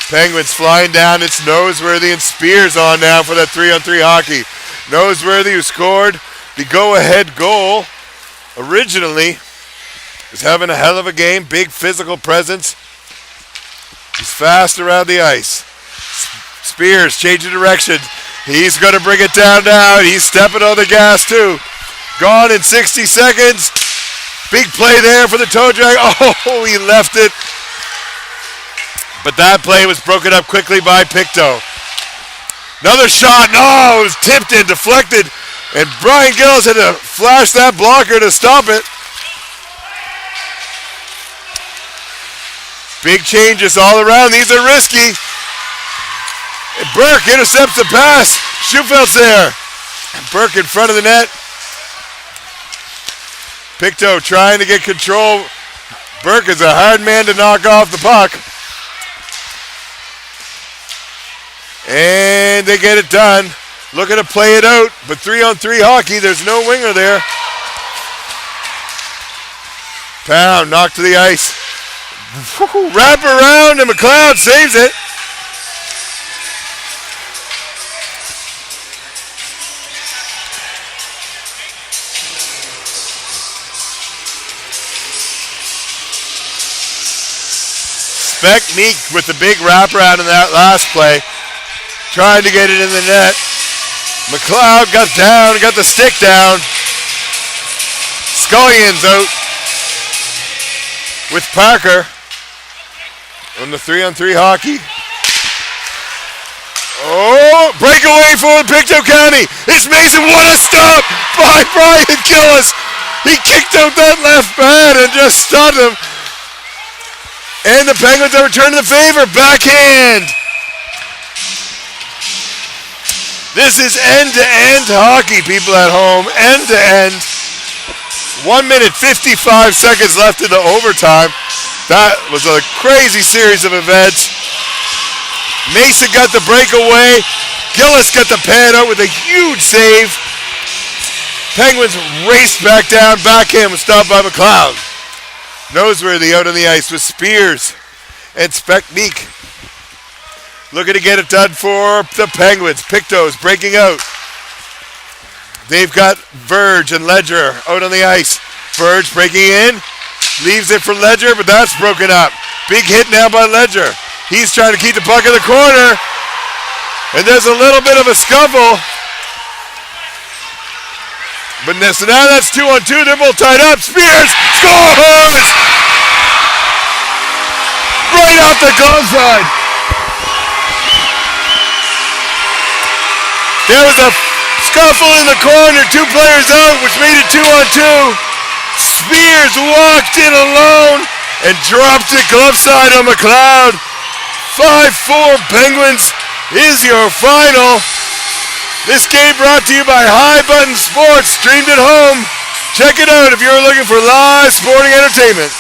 [SPEAKER 1] Penguins flying down. It's Noseworthy and Spears on now for that 3-on-3 hockey. Noseworthy, who scored the go-ahead goal originally, is having a hell of a game. Big physical presence. He's fast around the ice. Spears changing direction. He's going to bring it down now. He's stepping on the gas too. Gone in 60 seconds. Big play there for the toe drag. Oh, he left it. But that play was broken up quickly by Pictou. Another shot. No, it was tipped in, deflected. And Brian Gillis had to flash that blocker to stop it. Big changes all around. These are risky. And Burke intercepts the pass. Schufelt's there. And Burke in front of the net. Pictou trying to get control. Burke is a hard man to knock off the puck. And they get it done. Looking to play it out. But 3-on-3 hockey. There's no winger there. Pound knocked to the ice. Wrap around and McLeod saves it. Speck Meek with the big wraparound in that last play. Trying to get it in the net. McLeod got down, got the stick down. Scullion's out with Parker on the 3-on-3 hockey. Oh, breakaway for Pictou County. It's Mason. What a stop by Brian Gillis. He kicked out that left pad and just stunned him. And the Penguins are returning the favor. Backhand. This is end-to-end hockey, people at home. End-to-end. 1 minute, 55 seconds left in the overtime. That was a crazy series of events. Mason got the breakaway. Gillis got the pad out with a huge save. Penguins raced back down. Backhand was stopped by McLeod. Noseworthy out on the ice with Spears and Speck Meek. Looking to get it done for the Penguins. Pictou's breaking out. They've got Verge and Ledger out on the ice. Verge breaking in. Leaves it for Ledger, but that's broken up. Big hit now by Ledger. He's trying to keep the puck in the corner. And there's a little bit of a scuffle. But so now that's 2-on-2. They're both tied up. Spears scores! Right off the glove side. There was a scuffle in the corner. 2 players out, which made it 2-on-2. Spears walked in alone and dropped it glove side on McLeod. 5-4 Penguins is your final. This game brought to you by High Button Sports, streamed at home. Check it out if you're looking for live sporting entertainment.